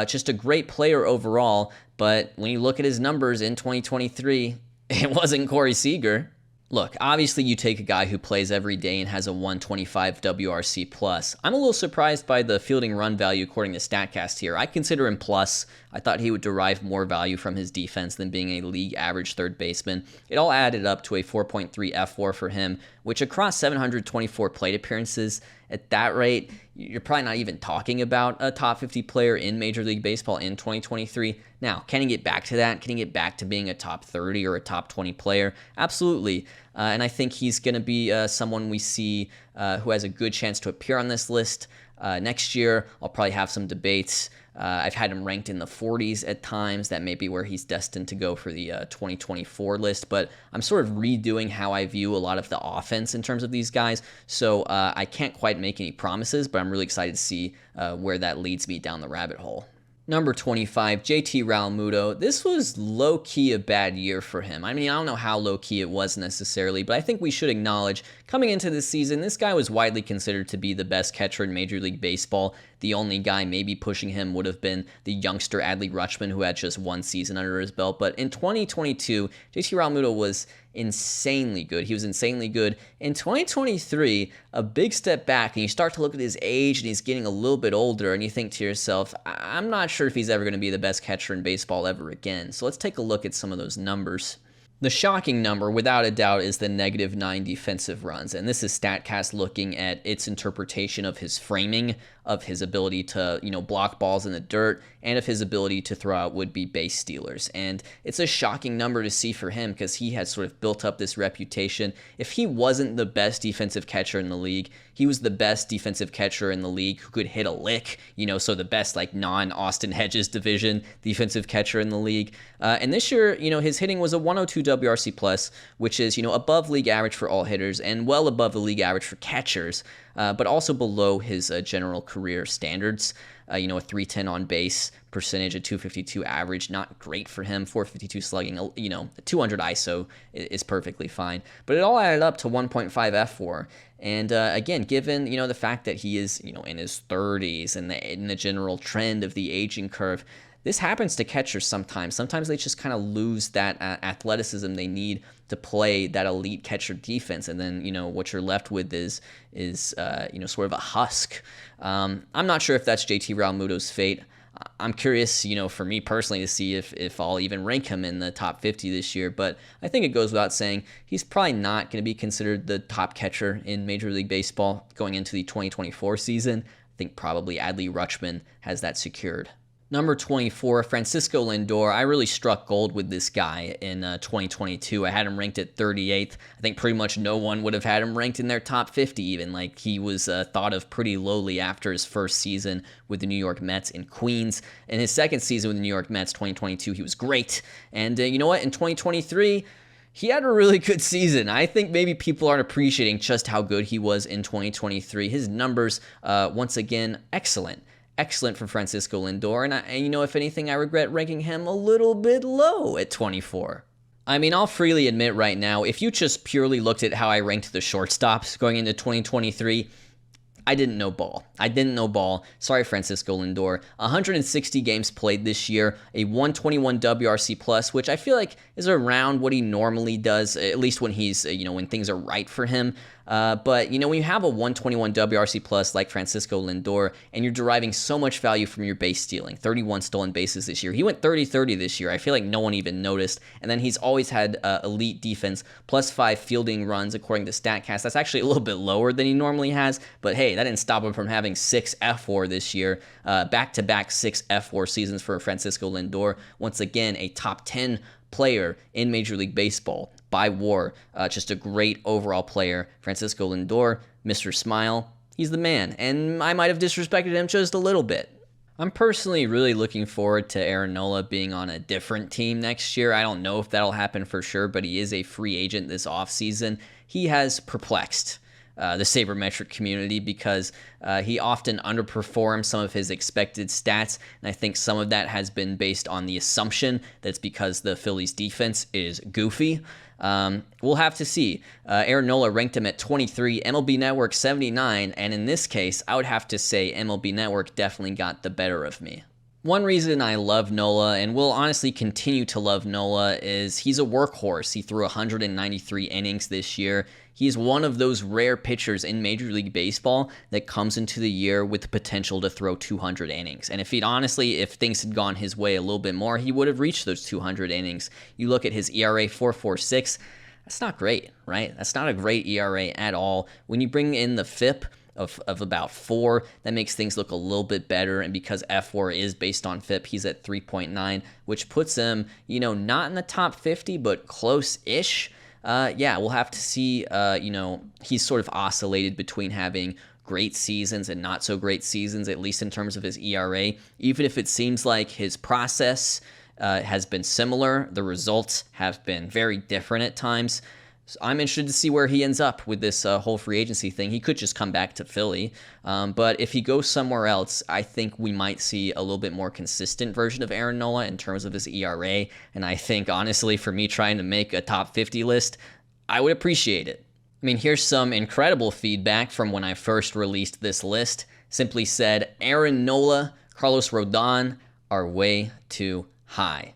Just a great player overall, but when you look at his numbers in 2023, it wasn't Corey Seager. Look, obviously you take a guy who plays every day and has a 125 WRC plus. I'm a little surprised by the fielding run value according to StatCast here. I consider him plus. I thought he would derive more value from his defense than being a league average third baseman. It all added up to a 4.3 F4 for him, which across 724 plate appearances, at that rate, you're probably not even talking about a top 50 player in Major League Baseball in 2023. Now, can he get back to that? Can he get back to being a top 30 or a top 20 player? Absolutely. And I think he's going to be someone we see who has a good chance to appear on this list. Next year, I'll probably have some debates. I've had him ranked in the 40s at times. That may be where he's destined to go for the 2024 list. But I'm sort of redoing how I view a lot of the offense in terms of these guys. So I can't quite make any promises, but I'm really excited to see where that leads me down the rabbit hole. Number 25, JT Realmuto. This was low-key a bad year for him. I mean, I don't know how low-key it was necessarily, but I think we should acknowledge coming into this season, this guy was widely considered to be the best catcher in Major League Baseball. The only guy maybe pushing him would have been the youngster Adley Rutschman, who had just one season under his belt. But in 2022, JT Realmuto was insanely good. He was insanely good. In 2023, a big step back, and you start to look at his age, and he's getting a little bit older, and you think to yourself, I'm not sure if he's ever going to be the best catcher in baseball ever again. So let's take a look at some of those numbers. The shocking number, without a doubt, is the -9 defensive runs, and this is StatCast looking at its interpretation of his framing, of his ability to, block balls in the dirt, and of his ability to throw out would-be base stealers. And it's a shocking number to see for him because he has sort of built up this reputation. If he wasn't the best defensive catcher in the league, he was the best defensive catcher in the league who could hit a lick, so the best non-Austin Hedges division defensive catcher in the league. And this year, his hitting was a 102 WRC plus, which is, above league average for all hitters and well above the league average for catchers. But also below his general career standards. A 310 on base percentage, a 252 average, not great for him. 452 slugging, 200 ISO is perfectly fine. But it all added up to 1.5 F4. And again, given the fact that he is in his 30s and in the general trend of the aging curve, this happens to catchers sometimes. Sometimes they just kind of lose that athleticism they need to play that elite catcher defense, and then what you're left with is sort of a husk. I'm not sure if that's JT Realmuto's fate. I'm curious, for me personally, to see if I'll even rank him in the top 50 this year. But I think it goes without saying he's probably not going to be considered the top catcher in Major League Baseball going into the 2024 season. I think probably Adley Rutschman has that secured. Number 24, Francisco Lindor. I really struck gold with this guy in 2022. I had him ranked at 38th. I think pretty much no one would have had him ranked in their top 50 even. He was thought of pretty lowly after his first season with the New York Mets in Queens. In his second season with the New York Mets, 2022, he was great. And you know what? In 2023, he had a really good season. I think maybe people aren't appreciating just how good he was in 2023. His numbers, once again, excellent. Excellent for Francisco Lindor, and if anything, I regret ranking him a little bit low at 24. I mean, I'll freely admit right now, if you just purely looked at how I ranked the shortstops going into 2023, I didn't know ball. Sorry, Francisco Lindor. 160 games played this year, a 121 WRC plus, which I feel like is around what he normally does, at least when he's, when things are right for him. But, when you have a 121 WRC plus like Francisco Lindor, and you're deriving so much value from your base stealing, 31 stolen bases this year. He went 30-30 this year. I feel like no one even noticed. And then he's always had elite defense, +5 fielding runs according to StatCast. That's actually a little bit lower than he normally has. But hey, that didn't stop him from having 6 F4 this year. Back-to-back 6 F4 seasons for Francisco Lindor. Once again, a top 10 player in Major League Baseball by WAR. Just a great overall player. Francisco Lindor, Mr. Smile, he's the man. And I might have disrespected him just a little bit. I'm personally really looking forward to Aaron Nola being on a different team next year. I don't know if that'll happen for sure, but he is a free agent this offseason. He has perplexed the sabermetric community because he often underperforms some of his expected stats, and I think some of that has been based on the assumption that it's because the Phillies' defense is goofy. We'll have to see. Aaron Nola ranked him at 23, MLB Network 79, and in this case, I would have to say MLB Network definitely got the better of me. One reason I love Nola, and will honestly continue to love Nola, is he's a workhorse. He threw 193 innings this year. He's one of those rare pitchers in Major League Baseball that comes into the year with the potential to throw 200 innings. And if things had gone his way a little bit more, he would have reached those 200 innings. You look at his ERA 4.46, that's not great, right? That's not a great ERA at all. When you bring in the FIP of about 4, that makes things look a little bit better. And because F4 is based on FIP, he's at 3.9, which puts him, not in the top 50, but close-ish. We'll have to see. He's sort of oscillated between having great seasons and not so great seasons, at least in terms of his ERA. Even if it seems like his process has been similar, the results have been very different at times. So I'm interested to see where he ends up with this whole free agency thing. He could just come back to Philly. But if he goes somewhere else, I think we might see a little bit more consistent version of Aaron Nola in terms of his ERA. And I think, honestly, for me trying to make a top 50 list, I would appreciate it. I mean, here's some incredible feedback from when I first released this list. Simply said, Aaron Nola, Carlos Rodón are way too high.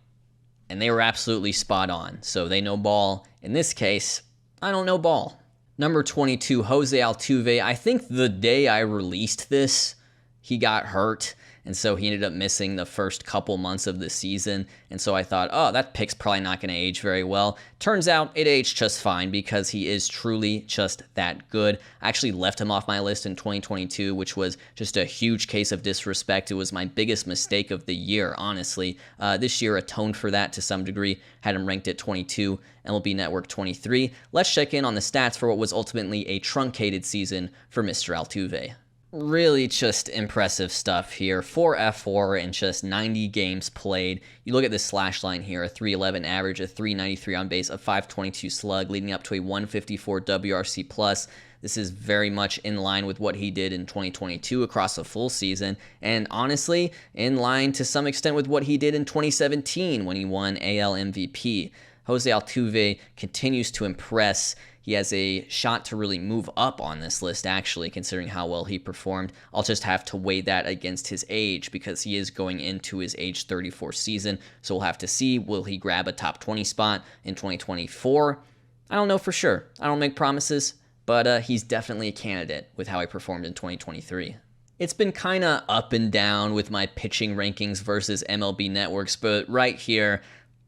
And they were absolutely spot on. So they know ball. In this case, I don't know ball. Number 22, Jose Altuve. I think the day I released this, he got hurt. And so he ended up missing the first couple months of the season. And so I thought, that pick's probably not going to age very well. Turns out it aged just fine because he is truly just that good. I actually left him off my list in 2022, which was just a huge case of disrespect. It was my biggest mistake of the year, honestly. This year atoned for that to some degree. Had him ranked at 22, MLB Network 23. Let's check in on the stats for what was ultimately a truncated season for Mr. Altuve. Really just impressive stuff here. 4 F4 in just 90 games played. You look at this slash line here, a 311 average, a 393 on base, a 522 slug, leading up to a 154 WRC plus. This is very much in line with what he did in 2022 across a full season, and honestly, in line to some extent with what he did in 2017 when he won AL MVP. Jose Altuve continues to impress. He has a shot to really move up on this list, actually, considering how well he performed. I'll just have to weigh that against his age because he is going into his age 34 season. So we'll have to see, will he grab a top 20 spot in 2024? I don't know for sure. I don't make promises, but he's definitely a candidate with how he performed in 2023. It's been kind of up and down with my pitching rankings versus MLB Networks, but right here,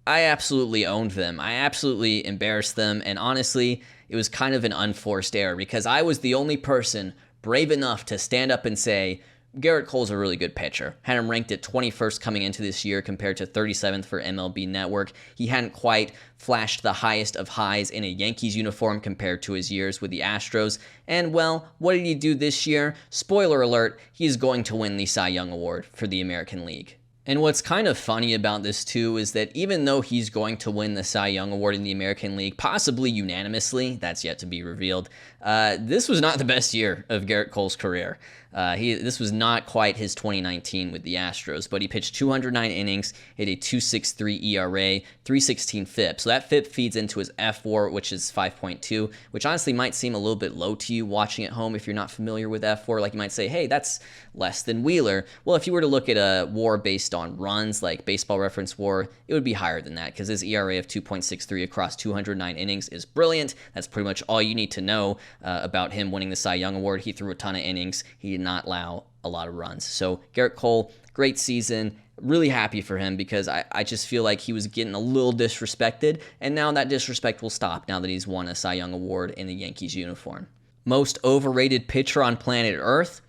I absolutely owned them. I absolutely embarrassed them, and honestly, it was kind of an unforced error because I was the only person brave enough to stand up and say, Gerrit Cole's a really good pitcher. Had him ranked at 21st coming into this year compared to 37th for MLB Network. He hadn't quite flashed the highest of highs in a Yankees uniform compared to his years with the Astros. And well, what did he do this year? Spoiler alert, he's going to win the Cy Young Award for the American League. And what's kind of funny about this, too, is that even though he's going to win the Cy Young Award in the American League, possibly unanimously, that's yet to be revealed, this was not the best year of Gerrit Cole's career. This was not quite his 2019 with the Astros, but he pitched 209 innings, hit a 2.63 ERA, 3.16 FIP. So that FIP feeds into his F4, which is 5.2, which honestly might seem a little bit low to you watching at home if you're not familiar with F4. Like you might say, hey, that's less than Wheeler. Well, if you were to look at a WAR based on runs, like Baseball Reference WAR, it would be higher than that because his ERA of 2.63 across 209 innings is brilliant. That's pretty much all you need to know about him winning the Cy Young Award. He threw a ton of innings. He did not allow a lot of runs. So Gerrit Cole, great season. Really happy for him because I just feel like he was getting a little disrespected, and now that disrespect will stop now that he's won a Cy Young Award in the Yankees uniform. Most overrated pitcher on planet Earth?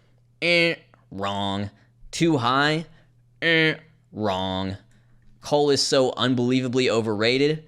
Wrong. Too high? Wrong. Cole is so unbelievably overrated?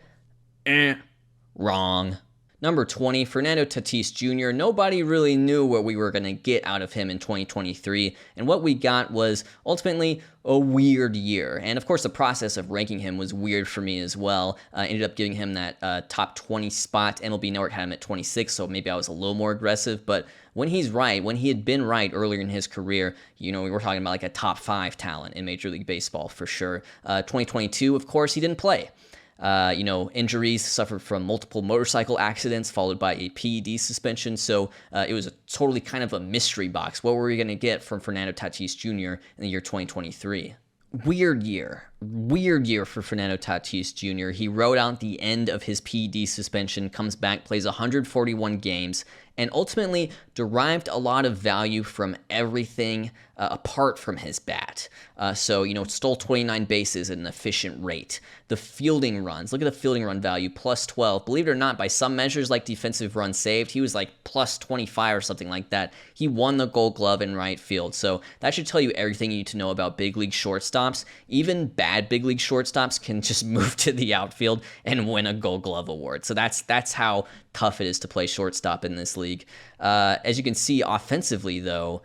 Wrong. Number 20, Fernando Tatis Jr. Nobody really knew what we were going to get out of him in 2023, and what we got was ultimately a weird year. And of course, the process of ranking him was weird for me as well. Ended up giving him that top 20 spot. MLB Network had him at 26, so maybe I was a little more aggressive, but when he's right, when he had been right earlier in his career, we were talking about like a top 5 talent in Major League Baseball for sure. 2022, of course, he didn't play. Injuries, suffered from multiple motorcycle accidents followed by a PED suspension. So it was a totally kind of a mystery box. What were we going to get from Fernando Tatis Jr. in the year 2023? Weird year for Fernando Tatis Jr. He rode out the end of his PED suspension, comes back, plays 141 games, and ultimately derived a lot of value from everything apart from his bat. Stole 29 bases at an efficient rate. The fielding runs, look at the fielding run value, plus 12. Believe it or not, by some measures like defensive runs saved, he was like plus 25 or something like that. He won the Gold Glove in right field. So that should tell you everything you need to know about big league shortstops. Even bad big league shortstops can just move to the outfield and win a Gold Glove award. So that's how tough it is to play shortstop in this league. As you can see, offensively, though,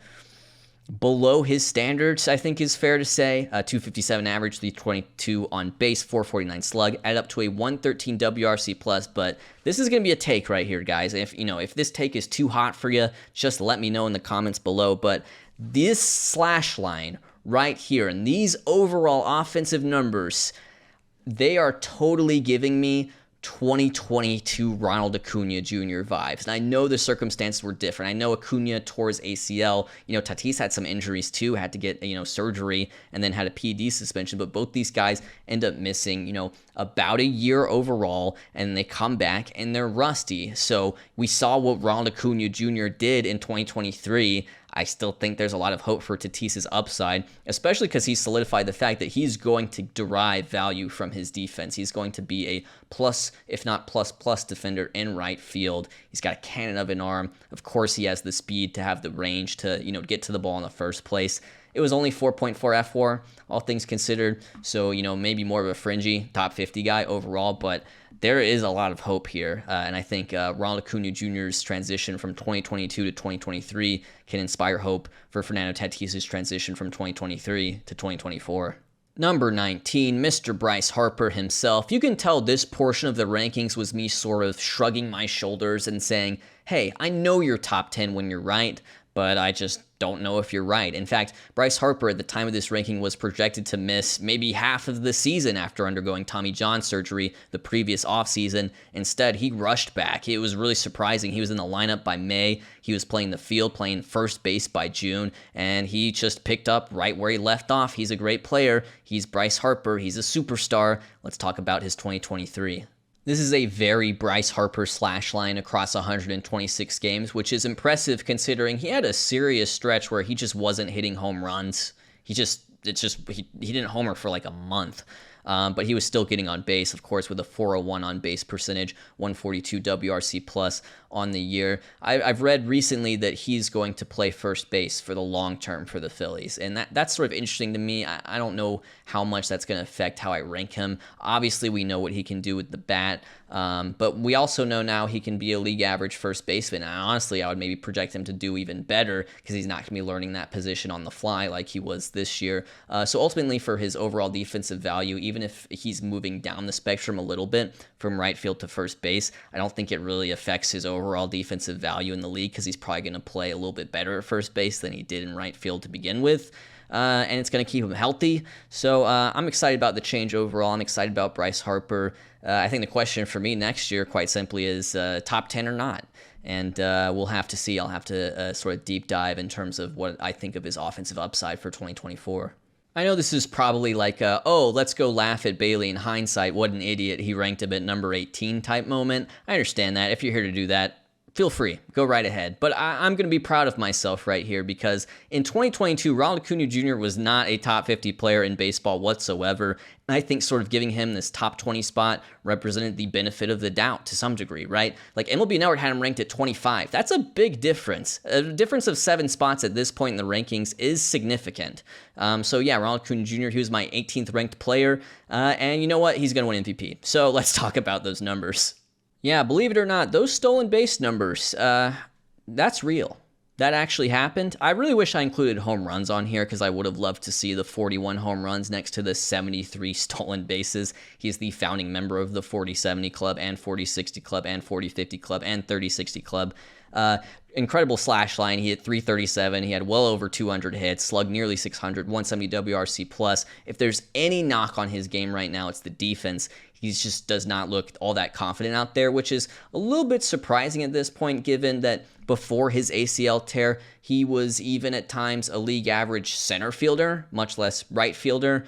below his standards, I think is fair to say. 257 average, 322 on base, 449 slug, add up to a 113 WRC plus. But this is going to be a take right here, guys. If this take is too hot for you, just let me know in the comments below. But this slash line right here and these overall offensive numbers, they are totally giving me 2022 Ronald Acuña Jr. vibes. And I know the circumstances were different. I know Acuña tore his ACL. Tatis had some injuries too, had to get, surgery and then had a PED suspension. But both these guys end up missing, about a year overall, and they come back and they're rusty. So we saw what Ronald Acuña Jr. did in 2023. I still think there's a lot of hope for Tatis's upside, especially because he solidified the fact that he's going to derive value from his defense. He's going to be a plus, if not plus defender in right field. He's got a cannon of an arm. Of course, he has the speed to have the range to, get to the ball in the first place. It was only 4.4 F4, all things considered, so, maybe more of a fringy top 50 guy overall, but there is a lot of hope here, and I think Ronald Acuña Jr.'s transition from 2022 to 2023 can inspire hope for Fernando Tatis' transition from 2023 to 2024. Number 19, Mr. Bryce Harper himself. You can tell this portion of the rankings was me sort of shrugging my shoulders and saying, hey, I know you're top 10 when you're right, but I just don't know if you're right. In fact, Bryce Harper at the time of this ranking was projected to miss maybe half of the season after undergoing Tommy John surgery the previous offseason. Instead, he rushed back. It was really surprising. He was in the lineup by May. He was playing the field, playing first base by June, and he just picked up right where he left off. He's a great player. He's Bryce Harper. He's a superstar. Let's talk about his 2023. This is a very Bryce Harper slash line across 126 games, which is impressive considering he had a serious stretch where he just wasn't hitting home runs. He didn't homer for like a month. But he was still getting on base, of course, with a 401 on base percentage, 142 WRC plus on the year. I've read recently that he's going to play first base for the long term for the Phillies, and that's sort of interesting to me. I don't know how much that's going to affect how I rank him. Obviously, we know what he can do with the bat, but we also know now he can be a league average first baseman. And honestly, I would maybe project him to do even better because he's not going to be learning that position on the fly like he was this year. So ultimately, for his overall defensive value, even if he's moving down the spectrum a little bit from right field to first base, I don't think it really affects his overall defensive value in the league because he's probably going to play a little bit better at first base than he did in right field to begin with. And it's going to keep him healthy. So I'm excited about the change overall. I'm excited about Bryce Harper. I think the question for me next year, quite simply, is top 10 or not. And we'll have to see. I'll have to sort of deep dive in terms of what I think of his offensive upside for 2024. I know this is probably like let's go laugh at Bailey in hindsight. What an idiot. He ranked him at number 18 type moment. I understand that. If you're here to do that, feel free. Go right ahead. But I'm going to be proud of myself right here because in 2022, Ronald Acuña Jr. was not a top 50 player in baseball whatsoever. And I think sort of giving him this top 20 spot represented the benefit of the doubt to some degree, right? Like MLB Network had him ranked at 25. That's a big difference. A difference of 7 spots at this point in the rankings is significant. So yeah, Ronald Acuña Jr., he was my 18th ranked player. And you know what? He's going to win MVP. So let's talk about those numbers. Yeah, believe it or not, those stolen base numbers, that's real. That actually happened. I really wish I included home runs on here because I would have loved to see the 41 home runs next to the 73 stolen bases. He's the founding member of the 40-70 Club and 40-60 Club and 40-50 Club and 30-60 Club. Incredible slash line. He hit 337. He had well over 200 hits, slugged nearly 600, 170 WRC plus. If there's any knock on his game right now, it's the defense. He just does not look all that confident out there, which is a little bit surprising at this point, given that before his ACL tear, he was even at times a league average center fielder, much less right fielder.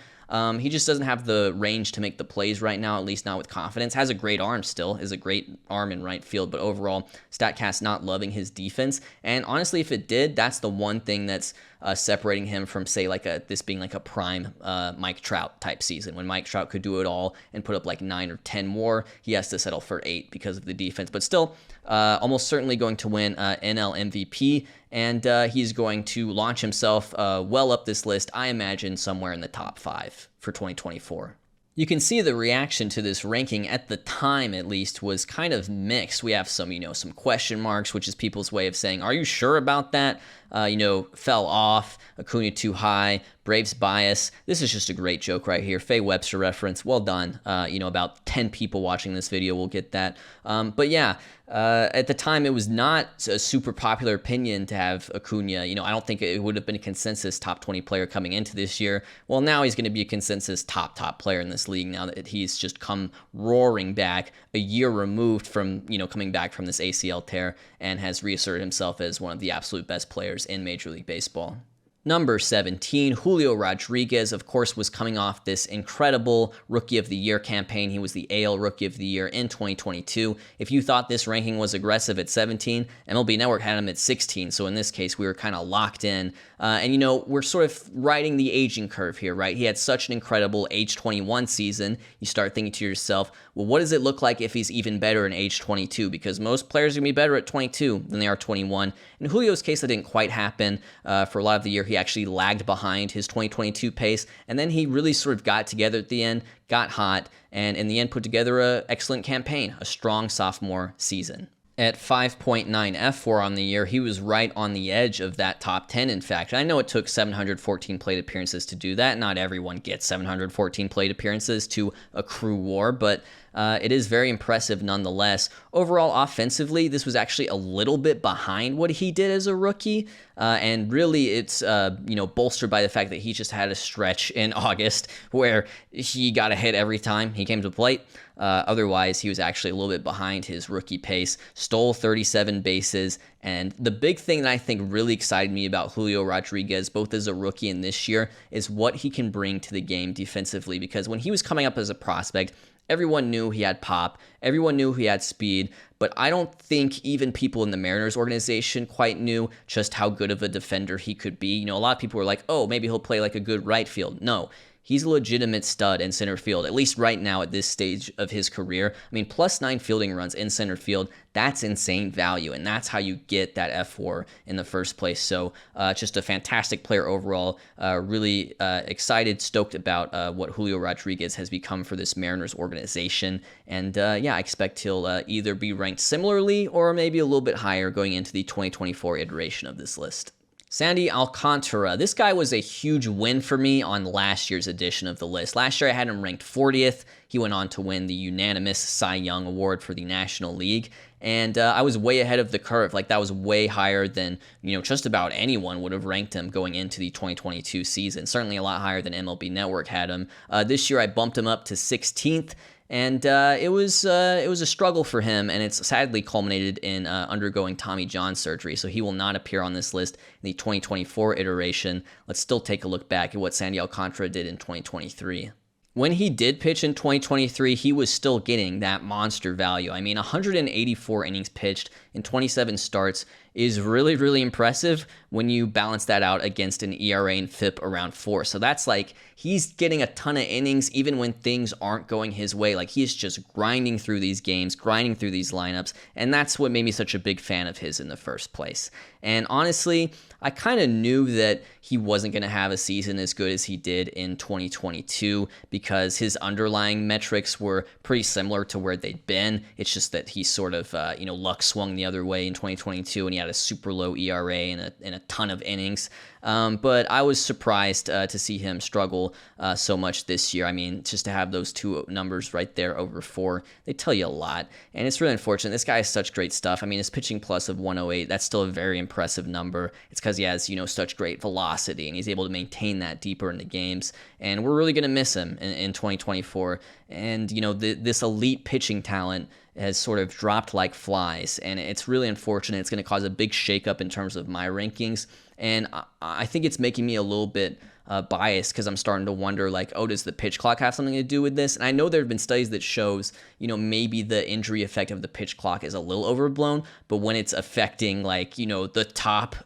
He just doesn't have the range to make the plays right now, at least not with confidence. Has a great arm still, is a great arm in right field, but overall, StatCast not loving his defense. And honestly, if it did, that's the one thing that's separating him from, say, this being like a prime Mike Trout type season. When Mike Trout could do it all and put up like 9 or 10 more, he has to settle for 8 because of the defense. But still, almost certainly going to win NL MVP, and he's going to launch himself well up this list, I imagine, somewhere in the top 5 for 2024. You can see the reaction to this ranking at the time, at least, was kind of mixed. We have some question marks, which is people's way of saying, are you sure about that? Fell off, Acuña too high, Braves bias. This is just a great joke right here. Faye Webster reference. Well done. About 10 people watching this video will get that. But yeah, at the time, it was not a super popular opinion to have Acuña. I don't think it would have been a consensus top 20 player coming into this year. Well, now he's going to be a consensus top player in this league now that he's just come roaring back a year removed from, coming back from this ACL tear and has reasserted himself as one of the absolute best players in Major League Baseball. Number 17, Julio Rodríguez, of course, was coming off this incredible Rookie of the Year campaign. He was the AL Rookie of the Year in 2022. If you thought this ranking was aggressive at 17, MLB Network had him at 16. So in this case, we were kind of locked in. We're sort of riding the aging curve here, right? He had such an incredible age 21 season. You start thinking to yourself, well, what does it look like if he's even better in age 22? Because most players are going to be better at 22 than they are 21. In Julio's case, that didn't quite happen. For a lot of the year, he actually lagged behind his 2022 pace, and then he really sort of got together at the end, got hot, and in the end put together an excellent campaign, a strong sophomore season. At 5.9 F4 on the year, he was right on the edge of that top 10, in fact. I know it took 714 plate appearances to do that. Not everyone gets 714 plate appearances to accrue WAR, but it is very impressive nonetheless. Overall, offensively, this was actually a little bit behind what he did as a rookie, and really it's bolstered by the fact that he just had a stretch in August where he got a hit every time he came to the plate. Otherwise, he was actually a little bit behind his rookie pace, stole 37 bases, and the big thing that I think really excited me about Julio Rodríguez, both as a rookie and this year, is what he can bring to the game defensively, because when he was coming up as a prospect, everyone knew he had pop, everyone knew he had speed, but I don't think even people in the Mariners organization quite knew just how good of a defender he could be. A lot of people were like, oh, maybe he'll play like a good right field. No. He's a legitimate stud in center field, at least right now at this stage of his career. I mean, +9 fielding runs in center field, that's insane value, and that's how you get that F4 in the first place. So just a fantastic player overall. Really excited, stoked about what Julio Rodríguez has become for this Mariners organization. And I expect he'll either be ranked similarly or maybe a little bit higher going into the 2024 iteration of this list. Sandy Alcantara. This guy was a huge win for me on last year's edition of the list. Last year I had him ranked 40th. He went on to win the unanimous Cy Young Award for the National League. And I was way ahead of the curve. Like, that was way higher than, just about anyone would have ranked him going into the 2022 season. Certainly a lot higher than MLB Network had him. This year I bumped him up to 16th. And it was a struggle for him, and it's sadly culminated in undergoing Tommy John surgery, so he will not appear on this list in the 2024 iteration. Let's still take a look back at what Sandy Alcantara did in 2023. When he did pitch in 2023, he was still getting that monster value. I mean, 184 innings pitched in 27 starts is really, really impressive when you balance that out against an ERA and FIP around 4. So that's like, he's getting a ton of innings even when things aren't going his way. Like, he's just grinding through these games, grinding through these lineups, and that's what made me such a big fan of his in the first place. And honestly, I kind of knew that he wasn't going to have a season as good as he did in 2022 because his underlying metrics were pretty similar to where they'd been. It's just that he sort of, luck swung the other way in 2022, and he had a super low ERA and a ton of innings. But I was surprised to see him struggle so much this year. I mean, just to have those two numbers right there over 4, they tell you a lot. And it's really unfortunate. This guy has such great stuff. I mean, his pitching plus of 108, that's still a very impressive number. It's because he has, such great velocity, and he's able to maintain that deeper into games. And we're really going to miss him in 2024. And, this elite pitching talent has sort of dropped like flies, and it's really unfortunate. It's going to cause a big shakeup in terms of my rankings, and I think it's making me a little bit biased because I'm starting to wonder, does the pitch clock have something to do with this? And I know there have been studies that shows, maybe the injury effect of the pitch clock is a little overblown, but when it's affecting the top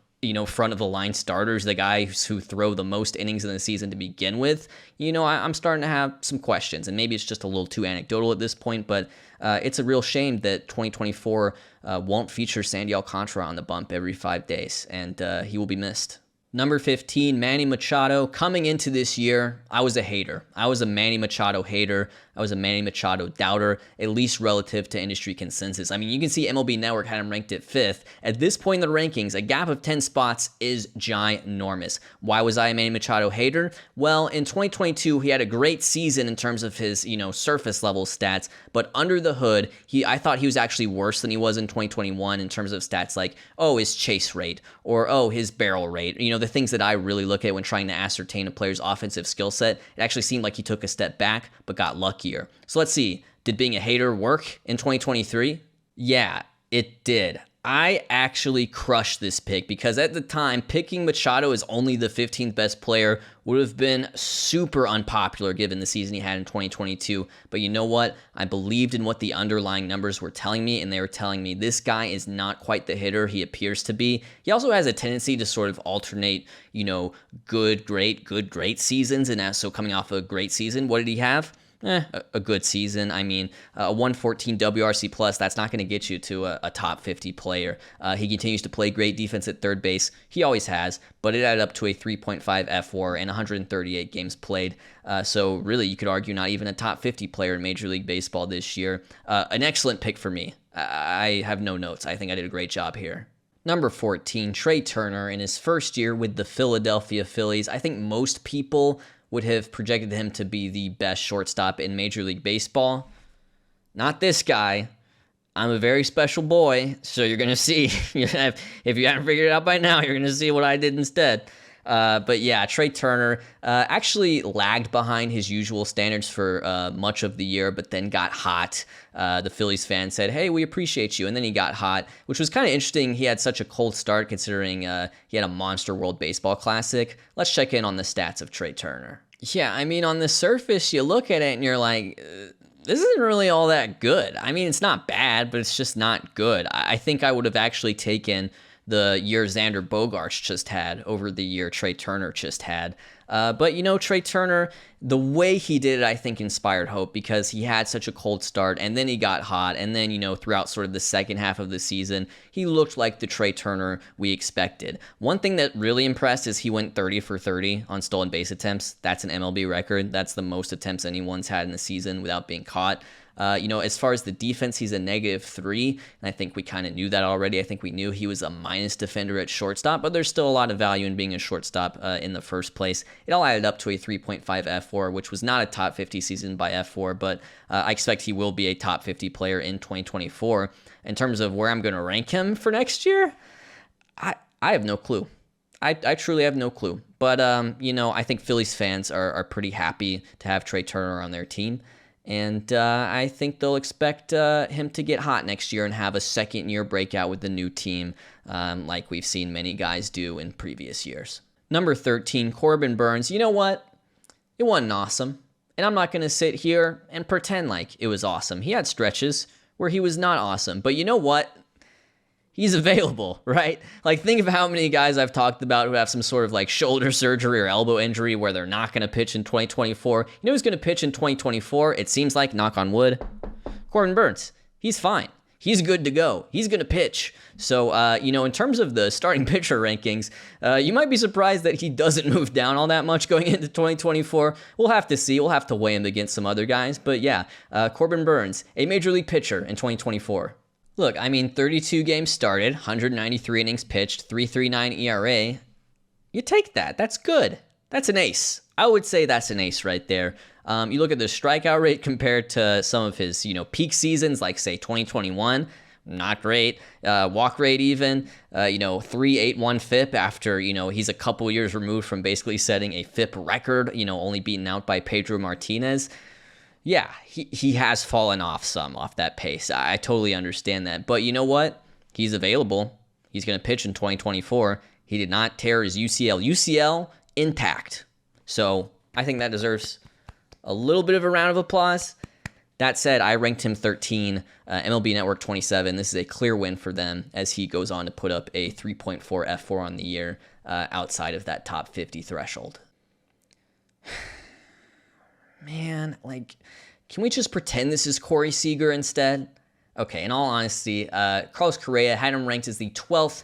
front of the line starters, the guys who throw the most innings in the season to begin with, I'm starting to have some questions, and maybe it's just a little too anecdotal at this point, but it's a real shame that 2024 won't feature Sandy Alcantara on the bump every 5 days, and he will be missed. Number 15, Manny Machado. Coming into this year, I was a hater. I was a Manny Machado hater. I was a Manny Machado doubter, at least relative to industry consensus. I mean, you can see MLB Network had him ranked at 5th. At this point in the rankings, a gap of 10 spots is ginormous. Why was I a Manny Machado hater? Well, in 2022, he had a great season in terms of his, surface level stats, but under the hood, I thought he was actually worse than he was in 2021 in terms of stats like, his chase rate, or, his barrel rate. The things that I really look at when trying to ascertain a player's offensive skill set. It actually seemed like he took a step back, but got luckier. So let's see. Did being a hater work in 2023? Yeah, it did. I actually crushed this pick because at the time, picking Machado as only the 15th best player would have been super unpopular given the season he had in 2022. But you know what? I believed in what the underlying numbers were telling me, and they were telling me this guy is not quite the hitter he appears to be. He also has a tendency to sort of alternate, good, great seasons. And so coming off a great season, what did he have? A good season. I mean, a 114 WRC plus, that's not going to get you to a top 50 player. He continues to play great defense at third base. He always has, but it added up to a 3.5 FWAR and 138 games played. So really, you could argue not even a top 50 player in Major League Baseball this year. An excellent pick for me. I have no notes. I think I did a great job here. Number 14, Trea Turner in his first year with the Philadelphia Phillies. I think most people would have projected him to be the best shortstop in Major League Baseball. Not this guy. I'm a very special boy, so you're going to see. If you haven't figured it out by now, you're going to see what I did instead. But yeah, Trea Turner actually lagged behind his usual standards for much of the year, but then got hot. The Phillies fans said, hey, we appreciate you. And then he got hot, which was kind of interesting. He had such a cold start considering he had a monster World Baseball Classic. Let's check in on the stats of Trea Turner. Yeah, I mean, on the surface, you look at it and you're like, this isn't really all that good. I mean, it's not bad, but it's just not good. I think I would have actually taken the year Xander Bogaerts just had over the year Trea Turner just had. But, Trea Turner, the way he did it, I think, inspired hope because he had such a cold start, and then he got hot, and then, throughout sort of the second half of the season, he looked like the Trea Turner we expected. One thing that really impressed is he went 30 for 30 on stolen base attempts. That's an MLB record. That's the most attempts anyone's had in a season without being caught. As far as the defense, he's a -3, and I think we kind of knew that already. I think we knew he was a minus defender at shortstop, but there's still a lot of value in being a shortstop in the first place. It all added up to a 3.5 FWAR, which was not a top 50 season by FWAR, but I expect he will be a top 50 player in 2024. In terms of where I'm going to rank him for next year, I have no clue. I truly have no clue. But, I think Phillies fans are pretty happy to have Trea Turner on their team. And I think they'll expect him to get hot next year and have a second-year breakout with the new team, like we've seen many guys do in previous years. Number 13, Corbin Burnes. You know what? It wasn't awesome. And I'm not going to sit here and pretend like it was awesome. He had stretches where he was not awesome. But you know what? He's available, right? Like, think of how many guys I've talked about who have some sort of shoulder surgery or elbow injury where they're not going to pitch in 2024. You know who's going to pitch in 2024? It seems like, knock on wood, Corbin Burnes. He's fine. he's good to go. He's going to pitch. So, in terms of the starting pitcher rankings, you might be surprised that he doesn't move down all that much going into 2024. We'll have to see. We'll have to weigh him against some other guys. But yeah, Corbin Burnes, a major league pitcher in 2024. Look, 32 games started, 193 innings pitched, 3.39 ERA. You take that. That's good. That's an ace. I would say that's an ace right there. You look at the strikeout rate compared to some of his, peak seasons, like say 2021, not great. Walk rate even, 3.81 FIP after, he's a couple years removed from basically setting a FIP record, only beaten out by Pedro Martinez. Yeah, he has fallen off that pace. I totally understand that. But you know what? He's available. He's going to pitch in 2024. He did not tear his UCL. UCL intact. So I think that deserves a little bit of a round of applause. That said, I ranked him 13, MLB Network 27. This is a clear win for them as he goes on to put up a 3.4 F4 on the year outside of that top 50 threshold. Man, can we just pretend this is Corey Seager instead? Okay, in all honesty, Carlos Correa had him ranked as the 12th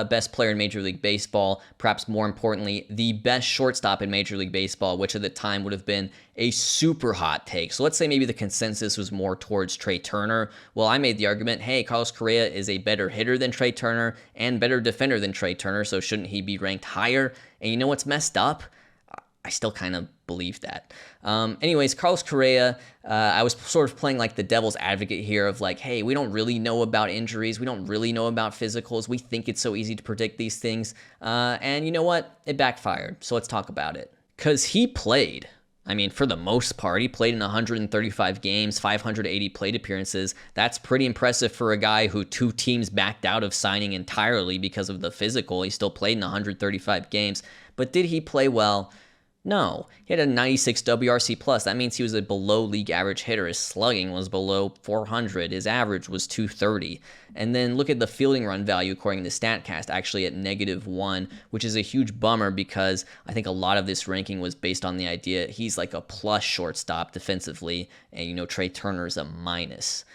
best player in Major League Baseball, perhaps more importantly, the best shortstop in Major League Baseball, which at the time would have been a super hot take. So let's say maybe the consensus was more towards Trea Turner. Well, I made the argument, hey, Carlos Correa is a better hitter than Trea Turner and better defender than Trea Turner, so shouldn't he be ranked higher? And you know what's messed up? I still kind of believe that. Anyways, Carlos Correa, I was sort of playing like the devil's advocate here of hey, we don't really know about injuries. We don't really know about physicals. We think it's so easy to predict these things. And you know what? It backfired. So let's talk about it. Because he played. For the most part, he played in 135 games, 580 plate appearances. That's pretty impressive for a guy who 2 teams backed out of signing entirely because of the physical. He still played in 135 games. But did he play well? No, he had a 96 WRC plus. That means he was a below league average hitter. His slugging was below 400. His average was 230. And then look at the fielding run value according to StatCast, actually at -1, which is a huge bummer because I think a lot of this ranking was based on the idea he's like a plus shortstop defensively, and Trea Turner is a minus.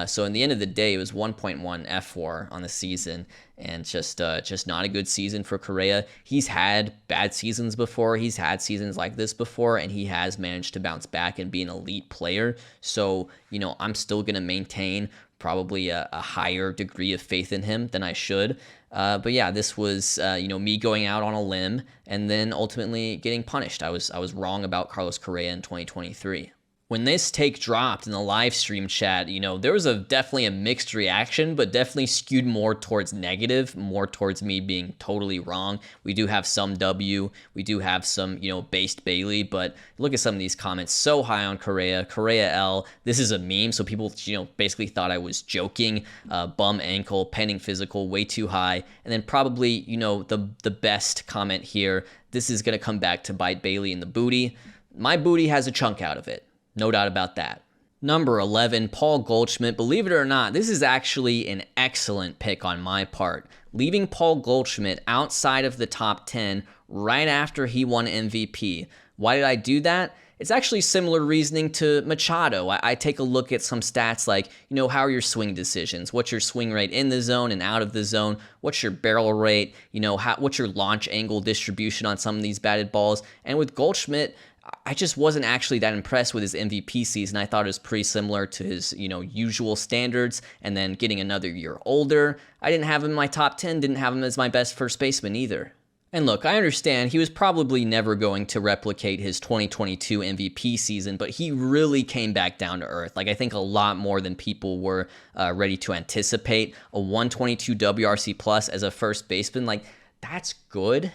So in the end of the day, it was 1.1 F4 on the season, and just not a good season for Correa. He's had bad seasons before. He's had seasons like this before, and he has managed to bounce back and be an elite player. So, I'm still going to maintain probably a higher degree of faith in him than I should. But yeah, this was, me going out on a limb and then ultimately getting punished. I was wrong about Carlos Correa in 2023. When this take dropped in the live stream chat, there was definitely a mixed reaction, but definitely skewed more towards negative, more towards me being totally wrong. We do have some W, we do have some, based Bailey, but look at some of these comments. So high on Correa L. This is a meme, so people, basically thought I was joking. Bum ankle, pending physical, way too high. And then probably, the best comment here, this is going to come back to bite Bailey in the booty. My booty has a chunk out of it. No doubt about that. Number 11, Paul Goldschmidt. Believe it or not, this is actually an excellent pick on my part. Leaving Paul Goldschmidt outside of the top 10 right after he won MVP. Why did I do that? It's actually similar reasoning to Machado. I take a look at some stats like, how are your swing decisions? What's your swing rate in the zone and out of the zone? What's your barrel rate? What's your launch angle distribution on some of these batted balls? And with Goldschmidt, I just wasn't actually that impressed with his MVP season. I thought it was pretty similar to his, usual standards, and then getting another year older. I didn't have him in my top 10, didn't have him as my best first baseman either. And look, I understand he was probably never going to replicate his 2022 MVP season, but he really came back down to earth. I think a lot more than people were ready to anticipate. A 122 WRC plus as a first baseman, that's good.